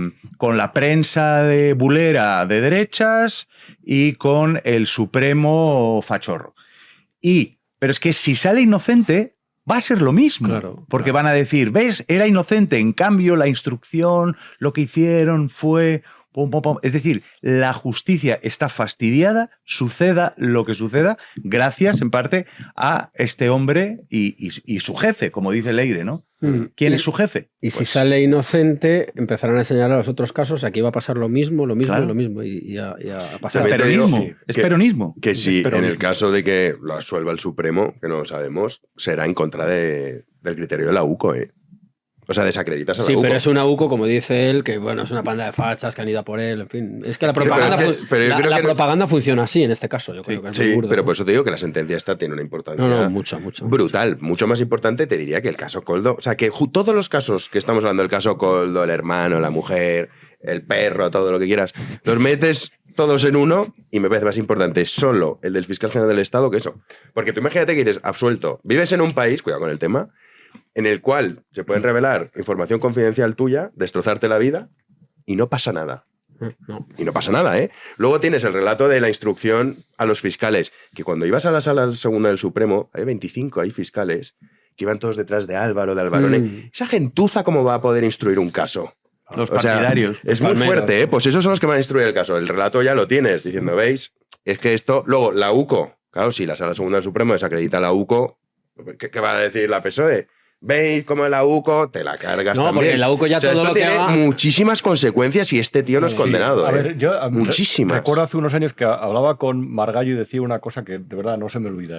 prensa de bulera de derechas y con el Supremo fachorro. Pero es que si sale inocente va a ser lo mismo, porque van a decir, ¿ves? Era inocente, en cambio la instrucción, lo que hicieron fue... Es decir, la justicia está fastidiada, suceda lo que suceda, gracias en parte a este hombre y su jefe, como dice Leire, ¿no? ¿Quién es su jefe? Y si sale inocente, empezarán a señalar los otros casos, aquí va a pasar lo mismo, y a pasar. Es peronismo. Que si en el caso de que lo absuelva el Supremo, que no lo sabemos, será en contra del criterio de la UCO, O sea, desacreditas a la UCO. Sí, pero es una UCO, como dice él, que bueno, es una panda de fachas que han ido a por él, en fin. Es que la propaganda, la propaganda funciona así en este caso, yo creo que es muy burdo, pero ¿no? por eso te digo que la sentencia esta tiene una importancia mucha. brutal. Mucho más importante, te diría, que el caso Koldo. O sea, que todos los casos que estamos hablando, el caso Koldo, el hermano, la mujer, el perro, todo lo que quieras, los metes todos en uno y me parece más importante solo el del fiscal general del Estado que eso. Porque tú imagínate que dices, absuelto, vives en un país, cuidado con el tema, en el cual se pueden revelar información confidencial tuya, destrozarte la vida y no pasa nada. Y no pasa nada, ¿eh? Luego tienes el relato de la instrucción a los fiscales, que cuando ibas a la sala segunda del Supremo, hay 25, hay fiscales que iban todos detrás de Álvaro, de Alvarone. Esa gentuza, ¿cómo va a poder instruir un caso? Los partidarios. Es muy fuerte, ¿eh? Pues esos son los que van a instruir el caso. El relato ya lo tienes, diciendo, ¿veis? Es que esto... Luego, la UCO. Claro, si la sala segunda del Supremo desacredita a la UCO, ¿qué va a decir la PSOE? ¿Veis cómo la UCO te la cargas también? No, porque la UCO ya todo esto lo que tiene haga... muchísimas consecuencias y este tío no es condenado. A ver, yo muchísimas. Recuerdo hace unos años que hablaba con Margallo y decía una cosa que de verdad no se me olvida.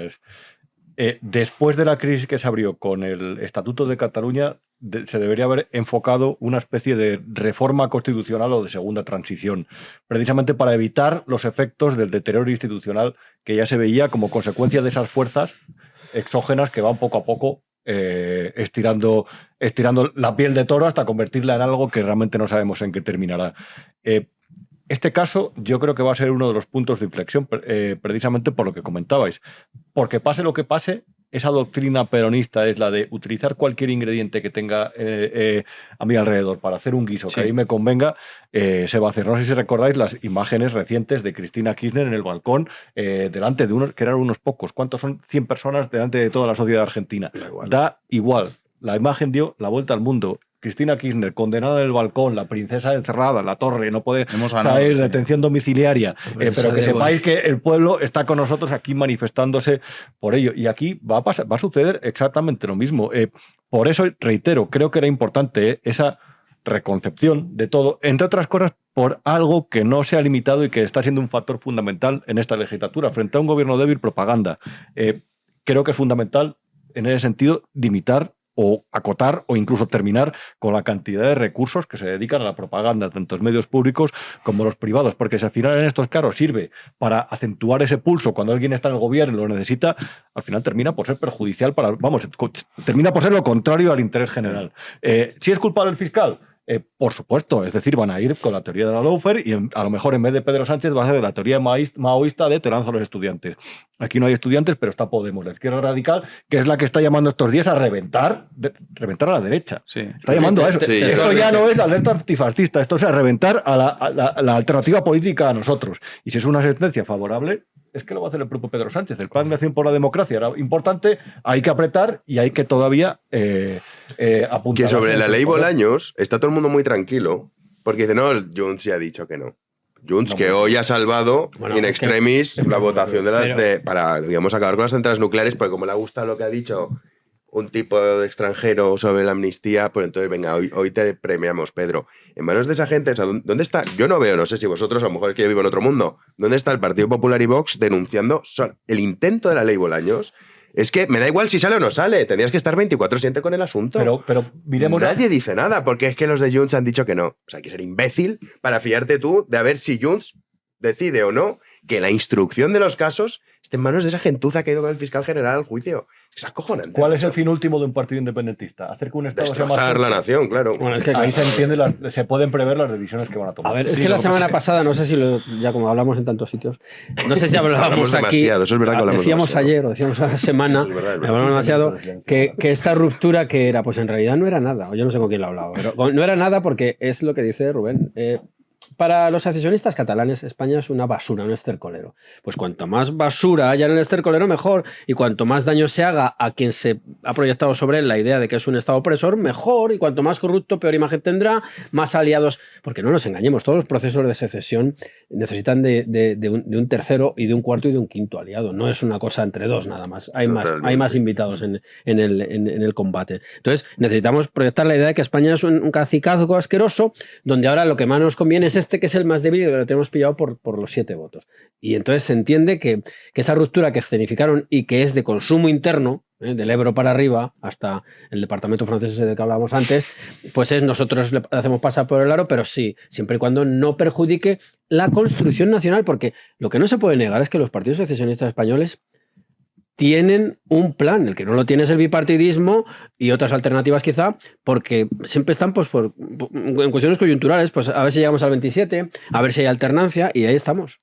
Después de la crisis que se abrió con el Estatuto de Cataluña, se debería haber enfocado una especie de reforma constitucional o de segunda transición, precisamente para evitar los efectos del deterioro institucional que ya se veía como consecuencia de esas fuerzas exógenas que van poco a poco estirando la piel de toro hasta convertirla en algo que realmente no sabemos en qué terminará. Este caso yo creo que va a ser uno de los puntos de inflexión precisamente por lo que comentabais. Porque pase lo que pase, esa doctrina peronista es la de utilizar cualquier ingrediente que tenga a mi alrededor para hacer un guiso que a mí me convenga, se va a hacer. No sé si recordáis las imágenes recientes de Cristina Kirchner en el balcón delante de unos, que eran unos pocos. ¿Cuántos son? 100 personas delante de toda la sociedad argentina. Da igual. La imagen dio la vuelta al mundo. Cristina Kirchner, condenada en el balcón, la princesa encerrada, la torre, no puede salir, detención domiciliaria. Pero que sepáis que el pueblo está con nosotros aquí manifestándose por ello. Y aquí va a suceder exactamente lo mismo. Por eso, reitero, creo que era importante esa reconcepción de todo, entre otras cosas, por algo que no se ha limitado y que está siendo un factor fundamental en esta legislatura. Frente a un gobierno débil, propaganda. Creo que es fundamental, en ese sentido, limitar o acotar o incluso terminar con la cantidad de recursos que se dedican a la propaganda, tanto los medios públicos como los privados, porque si al final en estos casos sirve para acentuar ese pulso cuando alguien está en el gobierno y lo necesita, al final termina por ser perjudicial termina por ser lo contrario al interés general. ¿Si es culpable el fiscal? Por supuesto, es decir, van a ir con la teoría de la lawfare y a lo mejor en vez de Pedro Sánchez va a ser de la teoría maoísta de te lanzo a los estudiantes. Aquí no hay estudiantes, pero está Podemos, la izquierda radical, que es la que está llamando estos días a reventar a la derecha. Está llamando a eso. Esto ya no es alerta antifascista, esto es a reventar a la alternativa política a nosotros. Y si es una sentencia favorable, es que lo va a hacer el propio Pedro Sánchez. El Plan de Acción por la Democracia era importante, hay que apretar y hay que todavía apuntar. Que sobre la ley Bolaños está todo el mundo muy tranquilo, porque dice, no, el Junts ya ha dicho que no. Junts, que hoy ha salvado in extremis la votación para, digamos, acabar con las centrales nucleares, porque como le ha gustado lo que ha dicho un tipo de extranjero sobre la amnistía, pues entonces, venga, hoy te premiamos, Pedro. En manos de esa gente, o sea, ¿dónde está? Yo no veo, no sé si vosotros, a lo mejor es que yo vivo en otro mundo, ¿dónde está el Partido Popular y Vox denunciando el intento de la ley Bolaños? Es que me da igual si sale o no sale, tendrías que estar 24/7 con el asunto. Pero miremos... Nadie dice nada, porque es que los de Junts han dicho que no. O sea, hay que ser imbécil para fiarte tú de a ver si Junts decide o no que la instrucción de los casos esté en manos de esa gentuza que ha ido con el fiscal general al juicio. Es acojonante. ¿Cuál es el fin último de un partido independentista? Hacer que un Estado sea más destrozar la nación, claro. Bueno, es que ahí se entiende, se pueden prever las decisiones que van a tomar. A ver, es que la semana pasada, no sé si ya como hablamos en tantos sitios, no sé si hablábamos aquí. Demasiado, eso es verdad que hablamos decíamos demasiado. ayer, o decíamos a la semana, hablamos demasiado, que esta ruptura que era, pues en realidad no era nada. O yo no sé con quién lo hablaba, pero no era nada porque es lo que dice Rubén. Para los secesionistas catalanes, España es una basura, un estercolero. Pues cuanto más basura haya en el estercolero, mejor. Y cuanto más daño se haga a quien se ha proyectado sobre él la idea de que es un Estado opresor, mejor. Y cuanto más corrupto, peor imagen tendrá, más aliados. Porque no nos engañemos, todos los procesos de secesión necesitan de un tercero y de un cuarto y de un quinto aliado. No es una cosa entre dos nada más. Hay más invitados en el combate. Entonces, necesitamos proyectar la idea de que España es un cacicazgo asqueroso, donde ahora lo que más nos conviene es que es el más débil y que lo tenemos pillado por los 7 votos. Y entonces se entiende que esa ruptura que escenificaron y que es de consumo interno, del Ebro para arriba hasta el departamento francés ese del que hablábamos antes, pues nosotros le hacemos pasar por el aro, pero sí, siempre y cuando no perjudique la construcción nacional, porque lo que no se puede negar es que los partidos secesionistas españoles tienen un plan. El que no lo tiene es el bipartidismo y otras alternativas quizá, porque siempre están en cuestiones coyunturales, pues a ver si llegamos al 27, a ver si hay alternancia, y ahí estamos.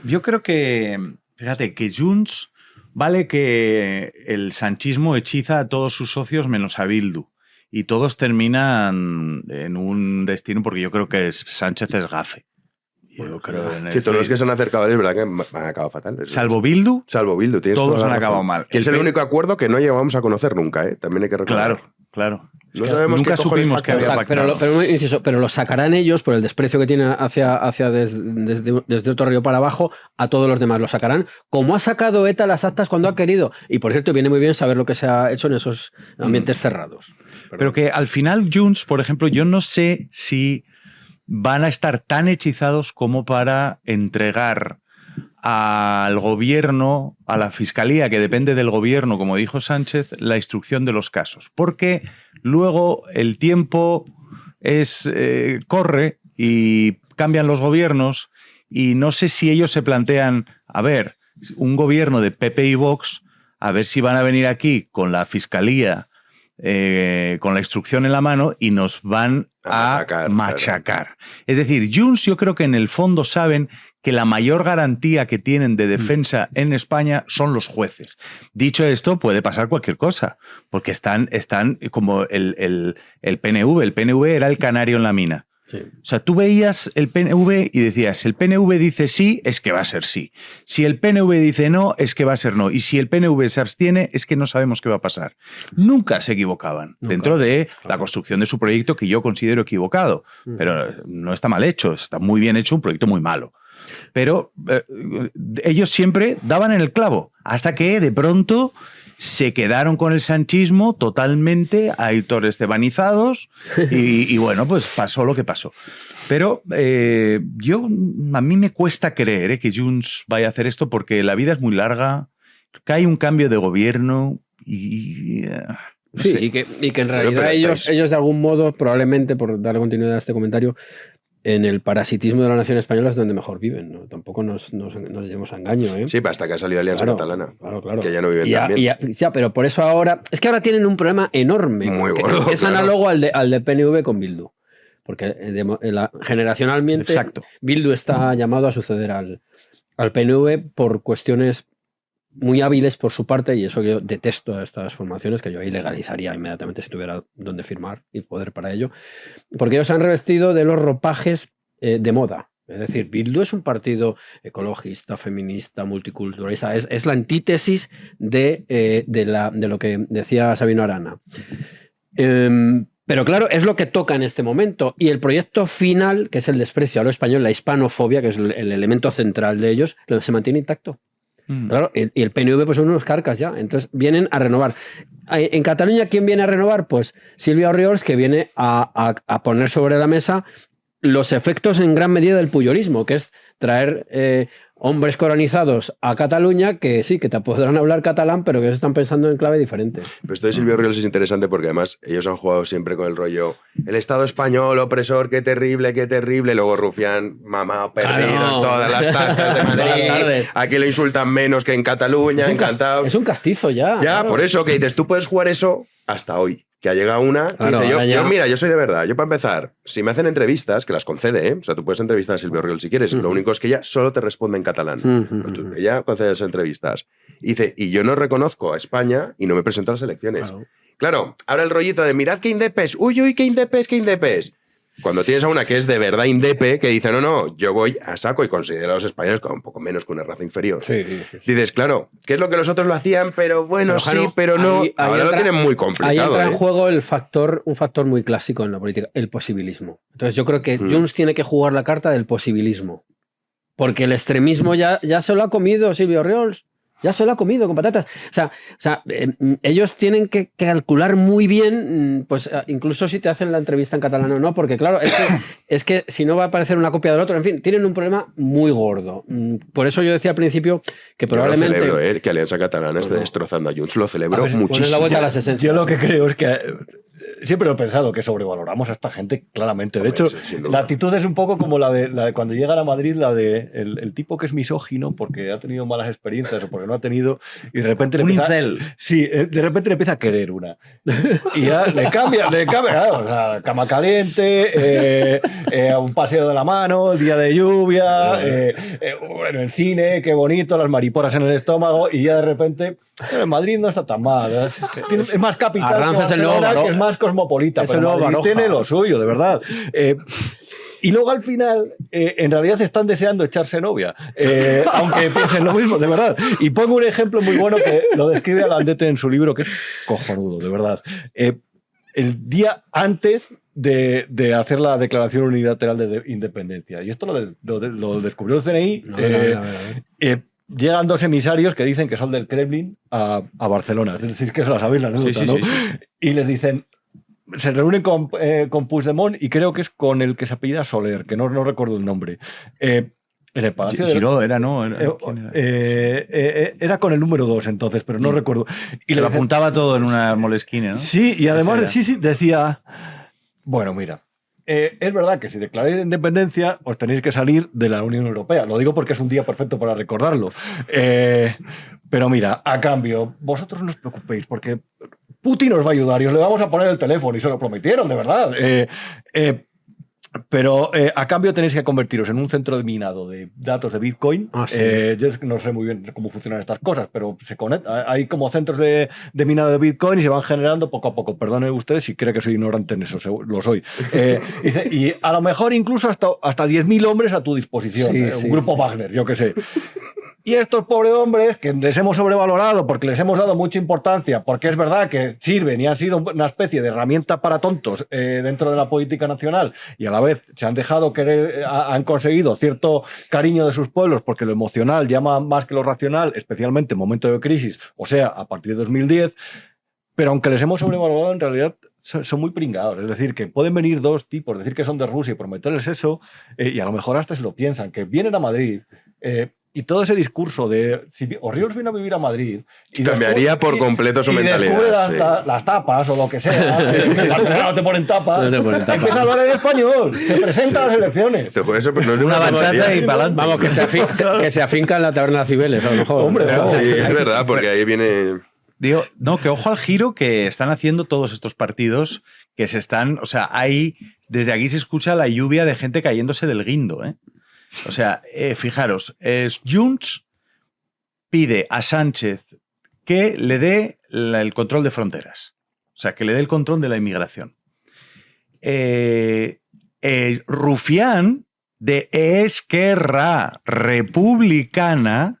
Yo creo que, fíjate, que Junts, vale que el sanchismo hechiza a todos sus socios menos a Bildu, y todos terminan en un destino, porque yo creo que Sánchez es gafe. Yo creo todos los que se han acercado a él, es verdad que han acabado fatal. ¿Salvo Bildu? Salvo Bildu, tienes todos han acabado mal. Que es el único acuerdo que no llegamos a conocer nunca, ¿eh? También hay que recordar. Claro. No sabemos nunca supimos que había pactado. Pero lo sacarán ellos por el desprecio que tienen hacia desde otro río para abajo a todos los demás. Lo sacarán como ha sacado ETA las actas cuando ha querido. Y por cierto, viene muy bien saber lo que se ha hecho en esos ambientes cerrados. Pero que al final Junts, por ejemplo, yo no sé si van a estar tan hechizados como para entregar al gobierno, a la fiscalía, que depende del gobierno, como dijo Sánchez, la instrucción de los casos. Porque luego el tiempo corre y cambian los gobiernos, y no sé si ellos se plantean, a ver, un gobierno de PP y Vox a ver si van a venir aquí con la fiscalía, con la instrucción en la mano y nos van a machacar. Es decir, Junts yo creo que en el fondo saben que la mayor garantía que tienen de defensa en España son los jueces. Dicho esto, puede pasar cualquier cosa, porque están como el PNV. El PNV era el canario en la mina. Sí. O sea, tú veías el PNV y decías, si el PNV dice sí, es que va a ser sí. Si el PNV dice no, es que va a ser no. Y si el PNV se abstiene, es que no sabemos qué va a pasar. Nunca se equivocaban dentro de la construcción de su proyecto, que yo considero equivocado. Pero no está mal hecho, está muy bien hecho, un proyecto muy malo. Pero ellos siempre daban en el clavo, hasta que de pronto se quedaron con el sanchismo totalmente estebannizados y bueno, pues pasó lo que pasó. Pero a mí me cuesta creer que Junts vaya a hacer esto, porque la vida es muy larga, que hay un cambio de gobierno y... no sí, sé. y que en realidad ellos de algún modo, probablemente, por darle continuidad a este comentario, en el parasitismo de la nación española es donde mejor viven, ¿no? Tampoco nos llevemos a engaño, ¿eh? Sí, hasta que ha salido Alianza Catalana. Claro. Que ya no viven tan bien. Ya, pero por eso ahora... Es que ahora tienen un problema enorme. Muy gordo, que es análogo al de PNV con Bildu. Porque generacionalmente Bildu está llamado a suceder al PNV por cuestiones muy hábiles por su parte, y eso yo detesto a estas formaciones, que yo ahí legalizaría inmediatamente si tuviera donde firmar y poder para ello, porque ellos se han revestido de los ropajes de moda. Es decir, Bildu es un partido ecologista, feminista, multiculturalista, es la antítesis de lo que decía Sabino Arana. Pero claro, es lo que toca en este momento, y el proyecto final, que es el desprecio a lo español, la hispanofobia, que es el elemento central de ellos, se mantiene intacto. Claro, y el PNV pues son unos carcas ya, entonces vienen a renovar. En Cataluña, ¿quién viene a renovar? Pues Sílvia Orriols, que viene a poner sobre la mesa los efectos en gran medida del puyolismo, que es traer hombres colonizados a Cataluña que sí, que te podrán hablar catalán, pero que ellos están pensando en clave diferente. Pero esto de Sílvia Orriols es interesante porque además ellos han jugado siempre con el rollo el Estado español, opresor, qué terrible, luego Rufián, mamá, perdidos, todas las tartas de Madrid, aquí lo insultan menos que en Cataluña, encantados. Es un castizo ya. Ya, claro. Por eso que dices, tú puedes jugar eso hasta hoy. Que ha llegado una que dice, mira, yo soy de verdad. Yo, para empezar, si me hacen entrevistas, que las concede, ¿eh? O sea, tú puedes entrevistar a Sílvia Orriols si quieres. Lo único es que ella solo te responde en catalán. Ella concede esas entrevistas. Y dice, y yo no reconozco a España y no me presento a las elecciones. Claro, ahora el rollito de mirad qué indepes. Uy, qué indepes. Cuando tienes a una que es de verdad indepe, que dice, no, yo voy a saco y considero a los españoles como un poco menos que una raza inferior. Sí. Dices, claro, ¿qué es lo que los otros lo hacían? Pero bueno, pero no. Ahora lo tienen muy complicado. Ahí entra en juego un factor muy clásico en la política, el posibilismo. Entonces yo creo que Junts tiene que jugar la carta del posibilismo. Porque el extremismo ya se lo ha comido Sílvia Orriols. Ya se lo ha comido con patatas. O sea, ellos tienen que calcular muy bien, pues incluso si te hacen la entrevista en catalán o no, porque claro, es que si no va a parecer una copia del otro. En fin, tienen un problema muy gordo. Por eso yo decía al principio que probablemente... Yo lo celebro, que Alianza Catalana esté destrozando a Junts. Lo celebro muchísimo. La vuelta a las esencias. Yo lo que creo es que... Siempre lo he pensado, que sobrevaloramos a esta gente claramente. De hecho, la actitud es un poco como la de cuando llegan a Madrid, la de el tipo que es misógino porque ha tenido malas experiencias o porque no ha tenido, y de repente le empieza... Sí, de repente le empieza a querer una. Y ya le cambia, claro, o sea, cama caliente, un paseo de la mano, el día de lluvia, bueno, el cine, qué bonito, las mariposas en el estómago, y ya de repente... En Madrid no está tan mal. Es más capital, que es más cosmopolita, pero Madrid tiene lo suyo, de verdad. Y luego al final, en realidad están deseando echarse novia, aunque piensen lo mismo, de verdad. Y pongo un ejemplo muy bueno que lo describe Alandete en su libro, que es cojonudo, de verdad. El día antes de hacer la declaración unilateral de independencia, y esto lo descubrió el CNI, llegan dos emisarios que dicen que son del Kremlin a Barcelona. Es decir, que se la sabéis la anécdota, ¿no? Sí. Y les dicen... Se reúnen con Puigdemont y creo que es con el que se apellida Soler, que no recuerdo el nombre. En el Palacio de... Giró, era, ¿no? Era con el número 2 entonces, pero no recuerdo. Y le apuntaba todo en una molesquina, ¿no? Sí, y además, sí, decía... Bueno, mira... es verdad que si declaráis la independencia os tenéis que salir de la Unión Europea. Lo digo porque es un día perfecto para recordarlo. Pero mira, a cambio, vosotros no os preocupéis porque Putin os va a ayudar y os le vamos a poner el teléfono y se lo prometieron, de verdad. Pero a cambio tenéis que convertiros en un centro de minado de datos de Bitcoin. Sí. Yo no sé muy bien cómo funcionan estas cosas, pero se conecta. Hay como centros de minado de Bitcoin y se van generando poco a poco. Perdonen ustedes si cree que soy ignorante en eso, lo soy. Y a lo mejor incluso hasta 10.000 hombres a tu disposición. Un grupo Wagner, yo qué sé. Y estos pobres hombres que les hemos sobrevalorado porque les hemos dado mucha importancia, porque es verdad que sirven y han sido una especie de herramienta para tontos dentro de la política nacional y a la vez se han dejado querer, han conseguido cierto cariño de sus pueblos porque lo emocional llama más que lo racional, especialmente en momentos de crisis, o sea, a partir de 2010, pero aunque les hemos sobrevalorado, en realidad son muy pringados. Es decir, que pueden venir dos tipos, decir que son de Rusia y prometerles eso, y a lo mejor hasta se lo piensan, que vienen a Madrid. Y todo ese discurso de si Orriols vino a vivir a Madrid y cambiaría por completo su mentalidad. Descubre las tapas o lo que sea. No te ponen tapas. Empieza a hablar en español. Se presenta a las elecciones. Eso, pues, no es una bachata y para adelante. Vamos, que se afinca en la taberna de Cibeles, a lo mejor. Hombre, sí, es verdad, porque ahí viene. Digo, no, que ojo al giro que están haciendo todos estos partidos que se están. O sea, desde aquí se escucha la lluvia de gente cayéndose del guindo, ¿eh? O sea, fijaros, Junts pide a Sánchez que le dé el control de fronteras, o sea, que le dé el control de la inmigración. Rufián, de Esquerra Republicana,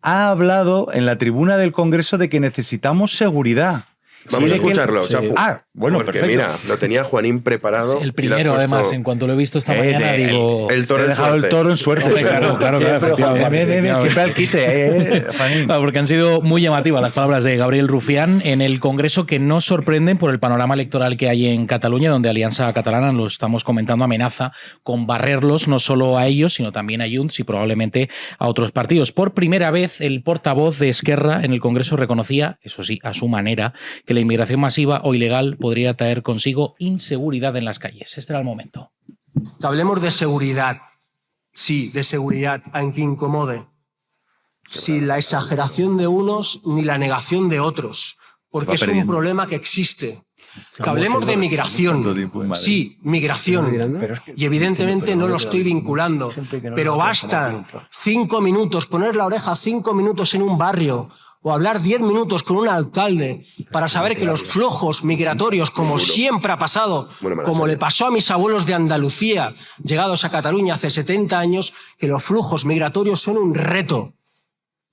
ha hablado en la tribuna del Congreso de que necesitamos seguridad. Vamos a escucharlo, Chapu. Bueno, porque perfecto. mira, lo tenía Juanín preparado. Sí, el primero, además, en cuanto lo he visto esta mañana, digo... El toro he en dejado suerte. el toro en suerte. Hombre, claro, efectivamente. Siempre al quite. Porque han sido muy llamativas las palabras de Gabriel Rufián en el Congreso, que no sorprenden por el panorama electoral que hay en Cataluña, donde Alianza Catalana, lo estamos comentando, amenaza con barrerlos no solo a ellos, sino también a Junts y probablemente a otros partidos. Por primera vez, el portavoz de Esquerra en el Congreso reconocía, eso sí, a su manera, que la inmigración masiva o ilegal podría traer consigo inseguridad en las calles. Este era el momento. Que hablemos de seguridad. Sí, de seguridad, aunque incomode. Sin la exageración de unos ni la negación de otros. Porque es un problema que existe. Que hablemos de migración. Sí, migración. Y evidentemente no lo estoy vinculando. Pero bastan 5 minutos, poner la oreja 5 minutos en un barrio o hablar 10 minutos con un alcalde para saber que los flujos migratorios, como siempre ha pasado, como le pasó a mis abuelos de Andalucía, llegados a Cataluña hace 70 años, que los flujos migratorios son un reto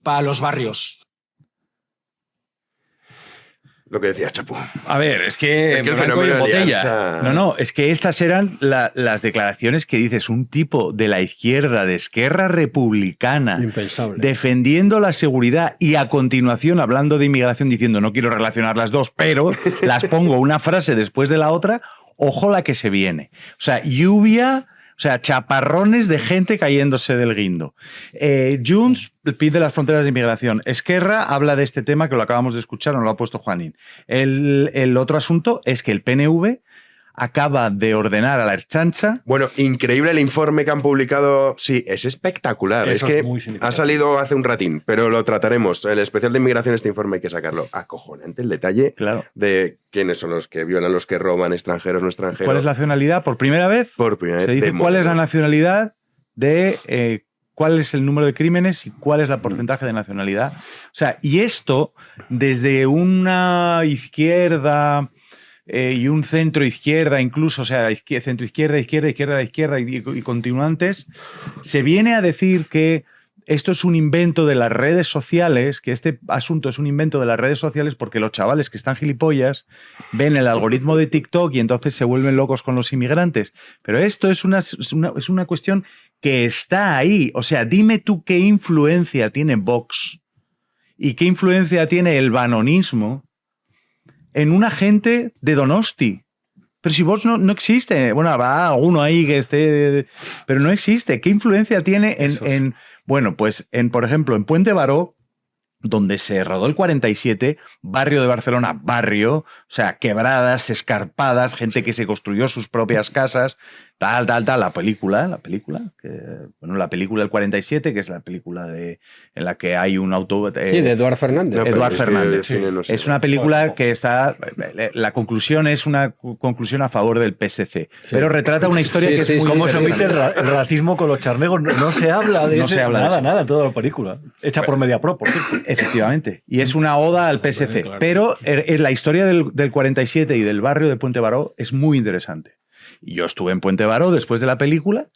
para los barrios. Lo que decía Chapu. A ver, es que el fenómeno de Alianza... No, es que estas eran las declaraciones que dices, un tipo de la izquierda, de Esquerra Republicana, impensable, defendiendo la seguridad y a continuación hablando de inmigración diciendo no quiero relacionar las dos, pero las pongo una frase después de la otra, ojo la que se viene. O sea, lluvia... O sea, chaparrones de gente cayéndose del guindo. Junts pide las fronteras de inmigración. Esquerra habla de este tema que lo acabamos de escuchar, nos lo ha puesto Juanín. El otro asunto es que el PNV acaba de ordenar a la Ertzaintza. Bueno, increíble el informe que han publicado. Sí, es espectacular. Eso es que muy significativo. Ha salido hace un ratín, pero lo trataremos. El especial de inmigración, este informe hay que sacarlo. Acojonante el detalle de quiénes son los que violan, los que roban, extranjeros, no extranjeros. ¿Cuál es la nacionalidad? ¿Por primera vez? Por primera vez. Se dice cuál es la nacionalidad de... cuál es el número de crímenes y cuál es el porcentaje de nacionalidad. O sea, y esto desde una izquierda... y un centro izquierda incluso, o sea, centro izquierda, izquierda y continuantes, se viene a decir que esto es un invento de las redes sociales, que este asunto es un invento de las redes sociales porque los chavales que están gilipollas ven el algoritmo de TikTok y entonces se vuelven locos con los inmigrantes. Pero esto es una cuestión que está ahí. O sea, dime tú qué influencia tiene Vox y qué influencia tiene el banonismo en una gente de Donosti. Pero si Vox no existe. Bueno, va uno ahí que esté... Pero no existe. ¿Qué influencia tiene por ejemplo, en Puente Baró donde se rodó el 47, barrio de Barcelona, barrio, o sea, quebradas, escarpadas, gente que se construyó sus propias casas, tal, la película, la película del 47, que es la película en la que hay un auto... sí, de Eduard Fernández. Eduard Fernández. Es una película que está... La conclusión es una conclusión a favor del PSC, pero retrata una historia que es muy ¿Cómo se omite interesante. el racismo con los charnegos? No se habla de eso, nada, en toda la película. Hecha por Mediapro, por cierto. Efectivamente. Y es una oda al PSC. Claro. Pero la historia del 47 y del barrio de Puente Baró es muy interesante. Y yo estuve en Puente Baró después de la película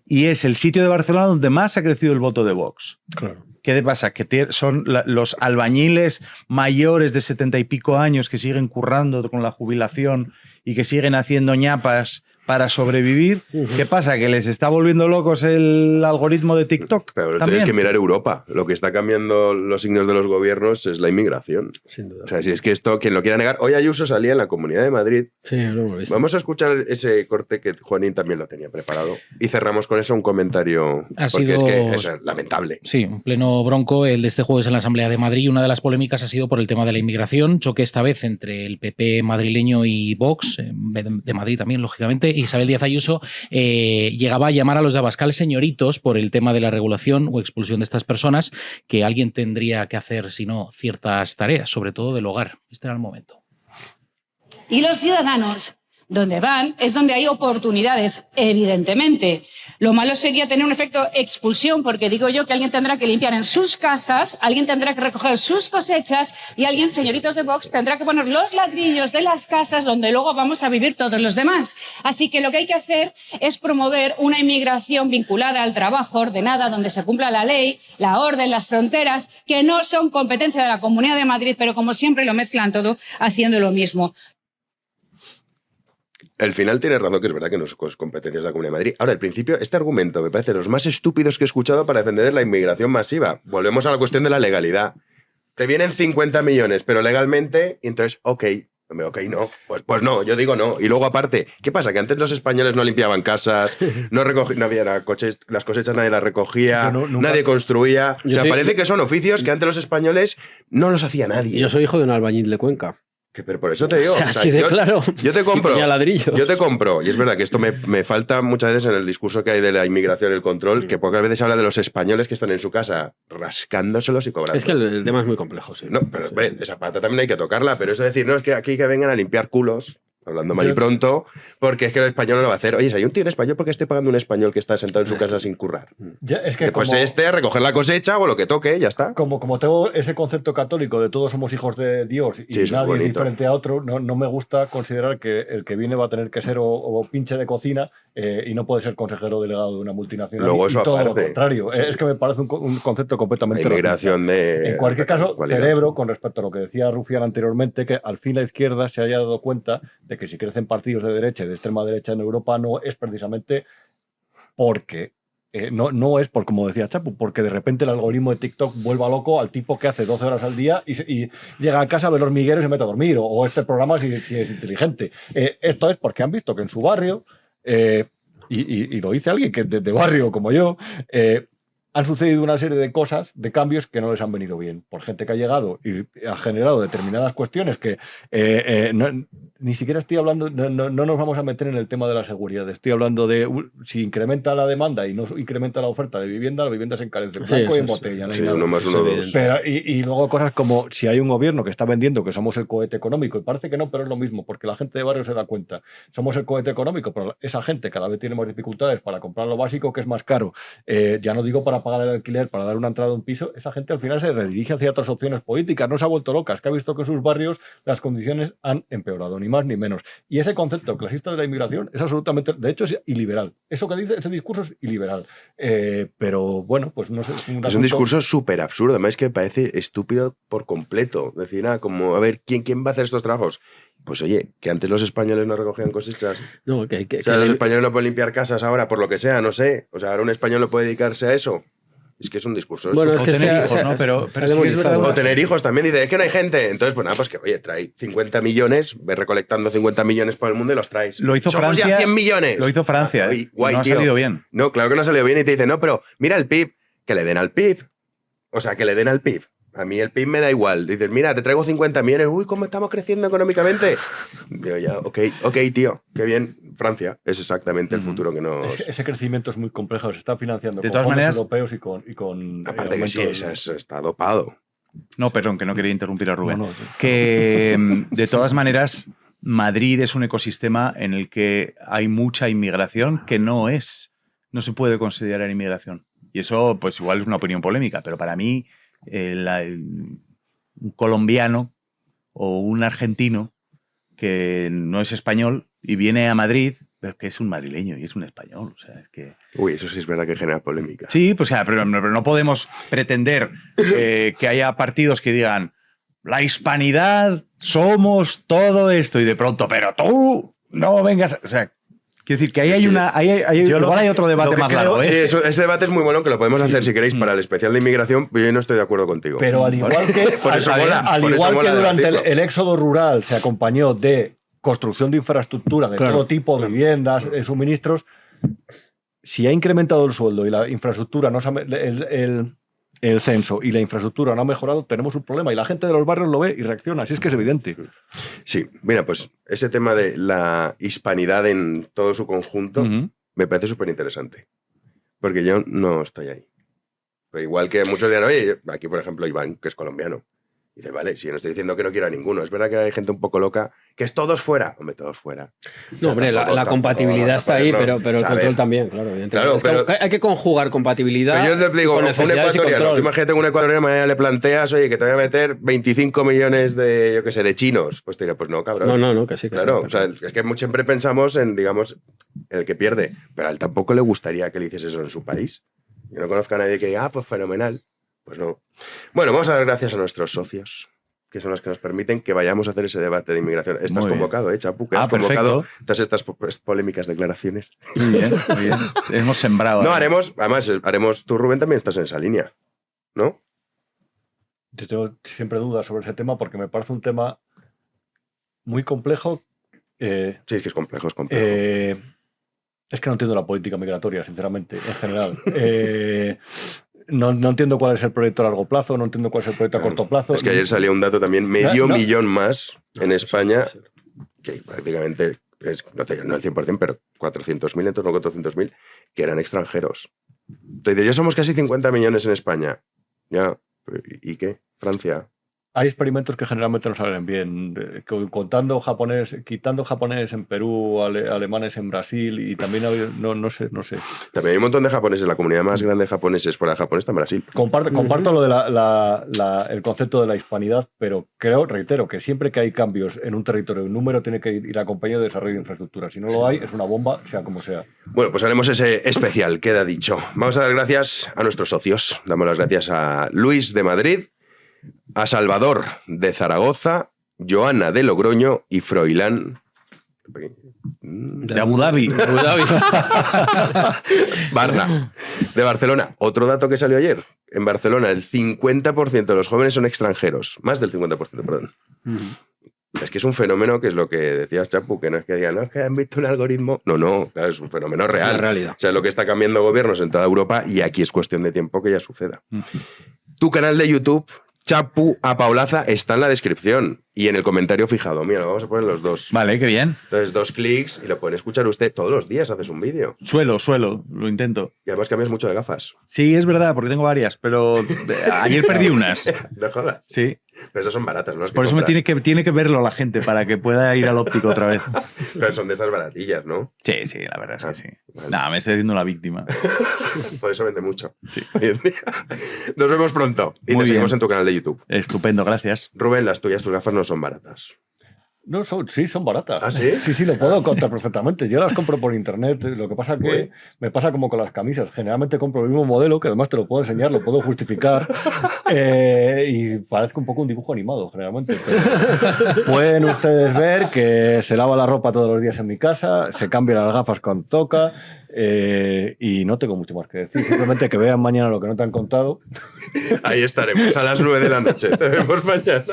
y es el sitio de Barcelona donde más ha crecido el voto de Vox. Claro. ¿Qué pasa? Que son los albañiles mayores de 70 y pico años que siguen currando con la jubilación y que siguen haciendo ñapas para sobrevivir. ¿Qué pasa? Que les está volviendo locos el algoritmo de TikTok. Pero tienes que mirar Europa. Lo que está cambiando los signos de los gobiernos es la inmigración. Sin duda. O sea, si es que esto, quien lo quiera negar... Hoy Ayuso salía en la Comunidad de Madrid. Sí, lo hemos visto. Vamos a escuchar ese corte que Juanín también lo tenía preparado. Y cerramos con eso un comentario. Porque es que es lamentable. Sí, un pleno bronco el de este jueves en la Asamblea de Madrid. Una de las polémicas ha sido por el tema de la inmigración. Choque esta vez entre el PP madrileño y Vox, de Madrid también, lógicamente. Isabel Díaz Ayuso llegaba a llamar a los de Abascal señoritos por el tema de la regulación o expulsión de estas personas, que alguien tendría que hacer, si no, ciertas tareas, sobre todo del hogar. Este era el momento. Y los ciudadanos, donde van, es donde hay oportunidades, evidentemente. Lo malo sería tener un efecto expulsión, porque digo yo que alguien tendrá que limpiar en sus casas, alguien tendrá que recoger sus cosechas y alguien, señoritos de Vox, tendrá que poner los ladrillos de las casas donde luego vamos a vivir todos los demás. Así que lo que hay que hacer es promover una inmigración vinculada al trabajo, ordenada, donde se cumpla la ley, la orden, las fronteras, que no son competencia de la Comunidad de Madrid, pero como siempre lo mezclan todo haciendo lo mismo. Al final tiene razón, que es verdad que no es competencias de la Comunidad de Madrid. Ahora, al principio, este argumento me parece de los más estúpidos que he escuchado para defender la inmigración masiva. Volvemos a la cuestión de la legalidad. Te vienen 50 millones, pero legalmente, y entonces, ok, no, pues no, yo digo no. Y luego aparte, ¿qué pasa? Que antes los españoles no limpiaban casas, no había las cosechas nadie las recogía, nadie construía. O sea, parece que son oficios que antes los españoles no los hacía nadie. Yo soy hijo de un albañil de Cuenca. Pero por eso te digo, o sea, así de claro. Yo te compro. Ladrillos. Yo te compro. Y es verdad que esto me falta muchas veces en el discurso que hay de la inmigración y el control, que pocas veces habla de los españoles que están en su casa rascándoselos y cobrando. Es que el tema es muy complejo, sí. No, pero esa pata también hay que tocarla. Pero es decir, no es que aquí que vengan a limpiar culos, hablando mal y pronto, porque es que el español no lo va a hacer. Oye, si hay un tío en español, ¿por qué estoy pagando un español que está sentado en su casa sin currar? Es que pues a recoger la cosecha o lo que toque, ya está. Como tengo ese concepto católico de todos somos hijos de Dios y nadie es diferente a otro, no me gusta considerar que el que viene va a tener que ser o pinche de cocina y no puede ser consejero delegado de una multinacional. Luego eso y todo aparte, lo contrario. Sí. Es que me parece un concepto completamente la inmigración de... En cualquier caso, celebro, con respecto a lo que decía Rufián anteriormente, que al fin la izquierda se haya dado cuenta de que si crecen partidos de derecha y de extrema derecha en Europa no es precisamente porque... no es por, como decía Chapu, porque de repente el algoritmo de TikTok vuelva loco al tipo que hace 12 horas al día y llega a casa a ver hormigueros y se mete a dormir, o este programa si es inteligente. Esto es porque han visto que en su barrio, y lo dice alguien que de barrio como yo, han sucedido una serie de cosas, de cambios que no les han venido bien, por gente que ha llegado y ha generado determinadas cuestiones que ni siquiera estoy hablando, no nos vamos a meter en el tema de la seguridad, estoy hablando de si incrementa la demanda y no incrementa la oferta de vivienda, la vivienda se encarece, blanco y en botella. No hay nada. 1 más 1, 2. Pero, y luego cosas como si hay un gobierno que está vendiendo que somos el cohete económico, y parece que no, pero es lo mismo, porque la gente de barrio se da cuenta, somos el cohete económico, pero esa gente cada vez tiene más dificultades para comprar lo básico, que es más caro, ya no digo para pagar el alquiler, para dar una entrada a un piso, esa gente al final se redirige hacia otras opciones políticas, no se ha vuelto loca, es que ha visto que en sus barrios las condiciones han empeorado, ni más ni menos. Y ese concepto clasista de la inmigración es absolutamente, de hecho, es iliberal. Eso que dice ese discurso es iliberal. Pero bueno, pues no sé. Es un discurso súper absurdo, además que parece estúpido por completo. Decir, como, a ver, ¿quién va a hacer estos trabajos? Pues oye, que antes los españoles no recogían cosechas. No, o sea, los españoles no pueden limpiar casas ahora, por lo que sea, no sé. O sea, ahora un español no puede dedicarse a eso. Es que es un discurso. Bueno, es que tener hijos, ¿no? Pero sí es verdad. O tener hijos también. Dice, es que no hay gente. Entonces, pues nada, pues que, oye, trae 50 millones, ve recolectando 50 millones por el mundo y los traes. Lo hizo Somos Francia. ya 100 millones. Lo hizo Francia. Guay, no ha salido bien. No, claro que no ha salido bien. Y te dice, no, pero mira el PIB. Que le den al PIB. O sea, que le den al PIB. A mí el PIB me da igual. Dices, mira, te traigo 50 millones. Uy, ¿cómo estamos creciendo económicamente? Digo, ya, ok, tío, qué bien. Francia es exactamente el futuro que nos... Ese crecimiento es muy complejo, se está financiando de con todas fondos maneras, europeos y con aparte que sí, eso está dopado. No, perdón, que no quería interrumpir a Rubén. No. Que de todas maneras, Madrid es un ecosistema en el que hay mucha inmigración que no se puede considerar inmigración. Y eso, pues igual es una opinión polémica, pero para mí, un colombiano o un argentino que no es español y viene a Madrid, pero que es un madrileño y es un español. O sea, es que... Uy, eso sí es verdad que genera polémica. Sí, pues, pero no podemos pretender que haya partidos que digan la hispanidad, somos todo esto, y de pronto, pero tú no vengas... O sea, quiero decir que ahí hay una... igual hay otro debate más largo. Sí, ese debate es muy bueno, que lo podemos hacer si queréis para el especial de inmigración, pero yo no estoy de acuerdo contigo. Pero al igual que, al igual que durante el éxodo rural se acompañó de construcción de infraestructura de todo tipo, viviendas, suministros, si ha incrementado el sueldo y la infraestructura, el censo y la infraestructura no ha mejorado, tenemos un problema y la gente de los barrios lo ve y reacciona, así es que es evidente. Sí, mira, pues ese tema de la hispanidad en todo su conjunto me parece súper interesante, porque yo no estoy ahí. Pero igual que muchos dirán, oye, aquí por ejemplo Iván, que es colombiano, dice, vale, si yo no estoy diciendo que no quiero a ninguno, es verdad que hay gente un poco loca, que es todos fuera. Hombre, todos fuera. No, hombre, la compatibilidad está ahí, pero el control también, claro. Claro, pero hay que conjugar compatibilidad. Pero yo le digo, con un ecuatoriano, imagínate un ecuatoriano, mañana le planteas, oye, que te voy a meter 25 millones de, yo qué sé, de chinos. Pues te dirá, pues no, cabrón. No, que sí. Claro, sí, o sea, es que siempre pensamos en, digamos, el que pierde, pero a él tampoco le gustaría que le hiciese eso en su país. Yo no conozco a nadie que diga, pues fenomenal. Pues no. Bueno, vamos a dar gracias a nuestros socios, que son los que nos permiten que vayamos a hacer ese debate de inmigración. Estás convocado, Chapu, que has convocado todas estas polémicas declaraciones. Muy bien, muy bien. Hemos sembrado. No, haremos, tú, Rubén, también estás en esa línea, ¿no? Yo tengo siempre dudas sobre ese tema porque me parece un tema muy complejo. Sí, es que es complejo, Es que no entiendo la política migratoria, sinceramente, en general. No entiendo cuál es el proyecto a largo plazo, no entiendo cuál es el proyecto a corto plazo. Es que ayer salió un dato también, medio millón más en España, que prácticamente, no te digo no el 100%, pero 400.000, en torno a 400.000, que eran extranjeros. Entonces, ya somos casi 50 millones en España. Ya, ¿y qué? Francia. Hay experimentos que generalmente no salen bien, quitando japoneses en Perú, alemanes en Brasil y también no sé. También hay un montón de japoneses, la comunidad más grande de japoneses fuera de Japón está en Brasil. Comparto lo de el concepto de la hispanidad, pero reitero, que siempre que hay cambios en un territorio, un número tiene que ir acompañado de desarrollo de infraestructura. Si no lo hay, es una bomba, sea como sea. Bueno, pues haremos ese especial, queda dicho. Vamos a dar gracias a nuestros socios. Damos las gracias a Luis de Madrid, a Salvador de Zaragoza, Joana de Logroño y Froilán de Abu Dhabi. Barna, de Barcelona. Otro dato que salió ayer. En Barcelona el 50% de los jóvenes son extranjeros. Más del 50%, perdón. Es que es un fenómeno que es lo que decías, Chapu, que no es que digan, no, es que han visto un algoritmo. No, claro, es un fenómeno real. La realidad. O sea, es lo que está cambiando gobiernos en toda Europa y aquí es cuestión de tiempo que ya suceda. Tu canal de YouTube, Chapu Apaolaza, está en la descripción y en el comentario fijado. Mira, lo vamos a poner los dos. Vale, qué bien. Entonces, 2 clics y lo pueden escuchar usted todos los días. Haces un vídeo. Suelo, lo intento. Y además cambias mucho de gafas. Sí, es verdad, porque tengo varias, pero ayer perdí unas. ¿No jodas? Sí. Pero esas son baratas, ¿no? Por eso me tiene que verlo la gente para que pueda ir al óptico otra vez. Pero son de esas baratillas, ¿no? Sí, la verdad es que sí. Vale. Nada, me estoy haciendo la víctima. Por eso vende mucho. Sí. Nos vemos pronto. Y nos seguimos en tu canal de YouTube. Estupendo, gracias. Rubén, tus gafas no son baratas. No, sí, son baratas. ¿Ah, sí? Sí, lo puedo contar perfectamente. Yo las compro por internet. Lo que pasa es que me pasa como con las camisas. Generalmente compro el mismo modelo, que además te lo puedo enseñar, lo puedo justificar. Y parezco un poco un dibujo animado, generalmente. Pero pueden ustedes ver que se lava la ropa todos los días en mi casa, se cambian las gafas cuando toca. Y no tengo mucho más que decir. Simplemente que vean mañana lo que no te han contado. Ahí estaremos a las 9 de la noche. Te vemos mañana.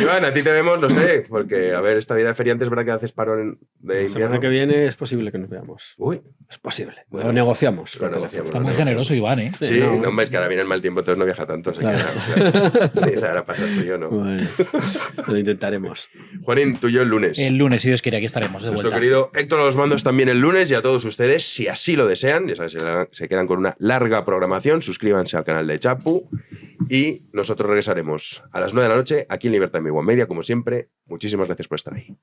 Iván, a ti te vemos, no sé, porque, a ver, esta vida de feriante es verdad que haces parón de invierno. La semana que viene es posible que nos veamos. Uy. Es posible. Bueno, lo negociamos. Está muy generoso, Iván, ¿eh? Sí, no, es que ahora viene el mal tiempo, entonces no viaja tanto. Así que ahora pasa el frío, ¿no? Bueno, lo intentaremos. Juanín, tú y yo el lunes. El lunes, si Dios quiere, aquí estaremos de Nuestro vuelta. querido Héctor a los mandos también el lunes, y a todos ustedes, si así lo desean, ya sabes, se quedan con una larga programación, suscríbanse al canal de Chapu y nosotros regresaremos a las 9 de la noche aquí en Libertad Media, como siempre. Muchísimas gracias por estar ahí.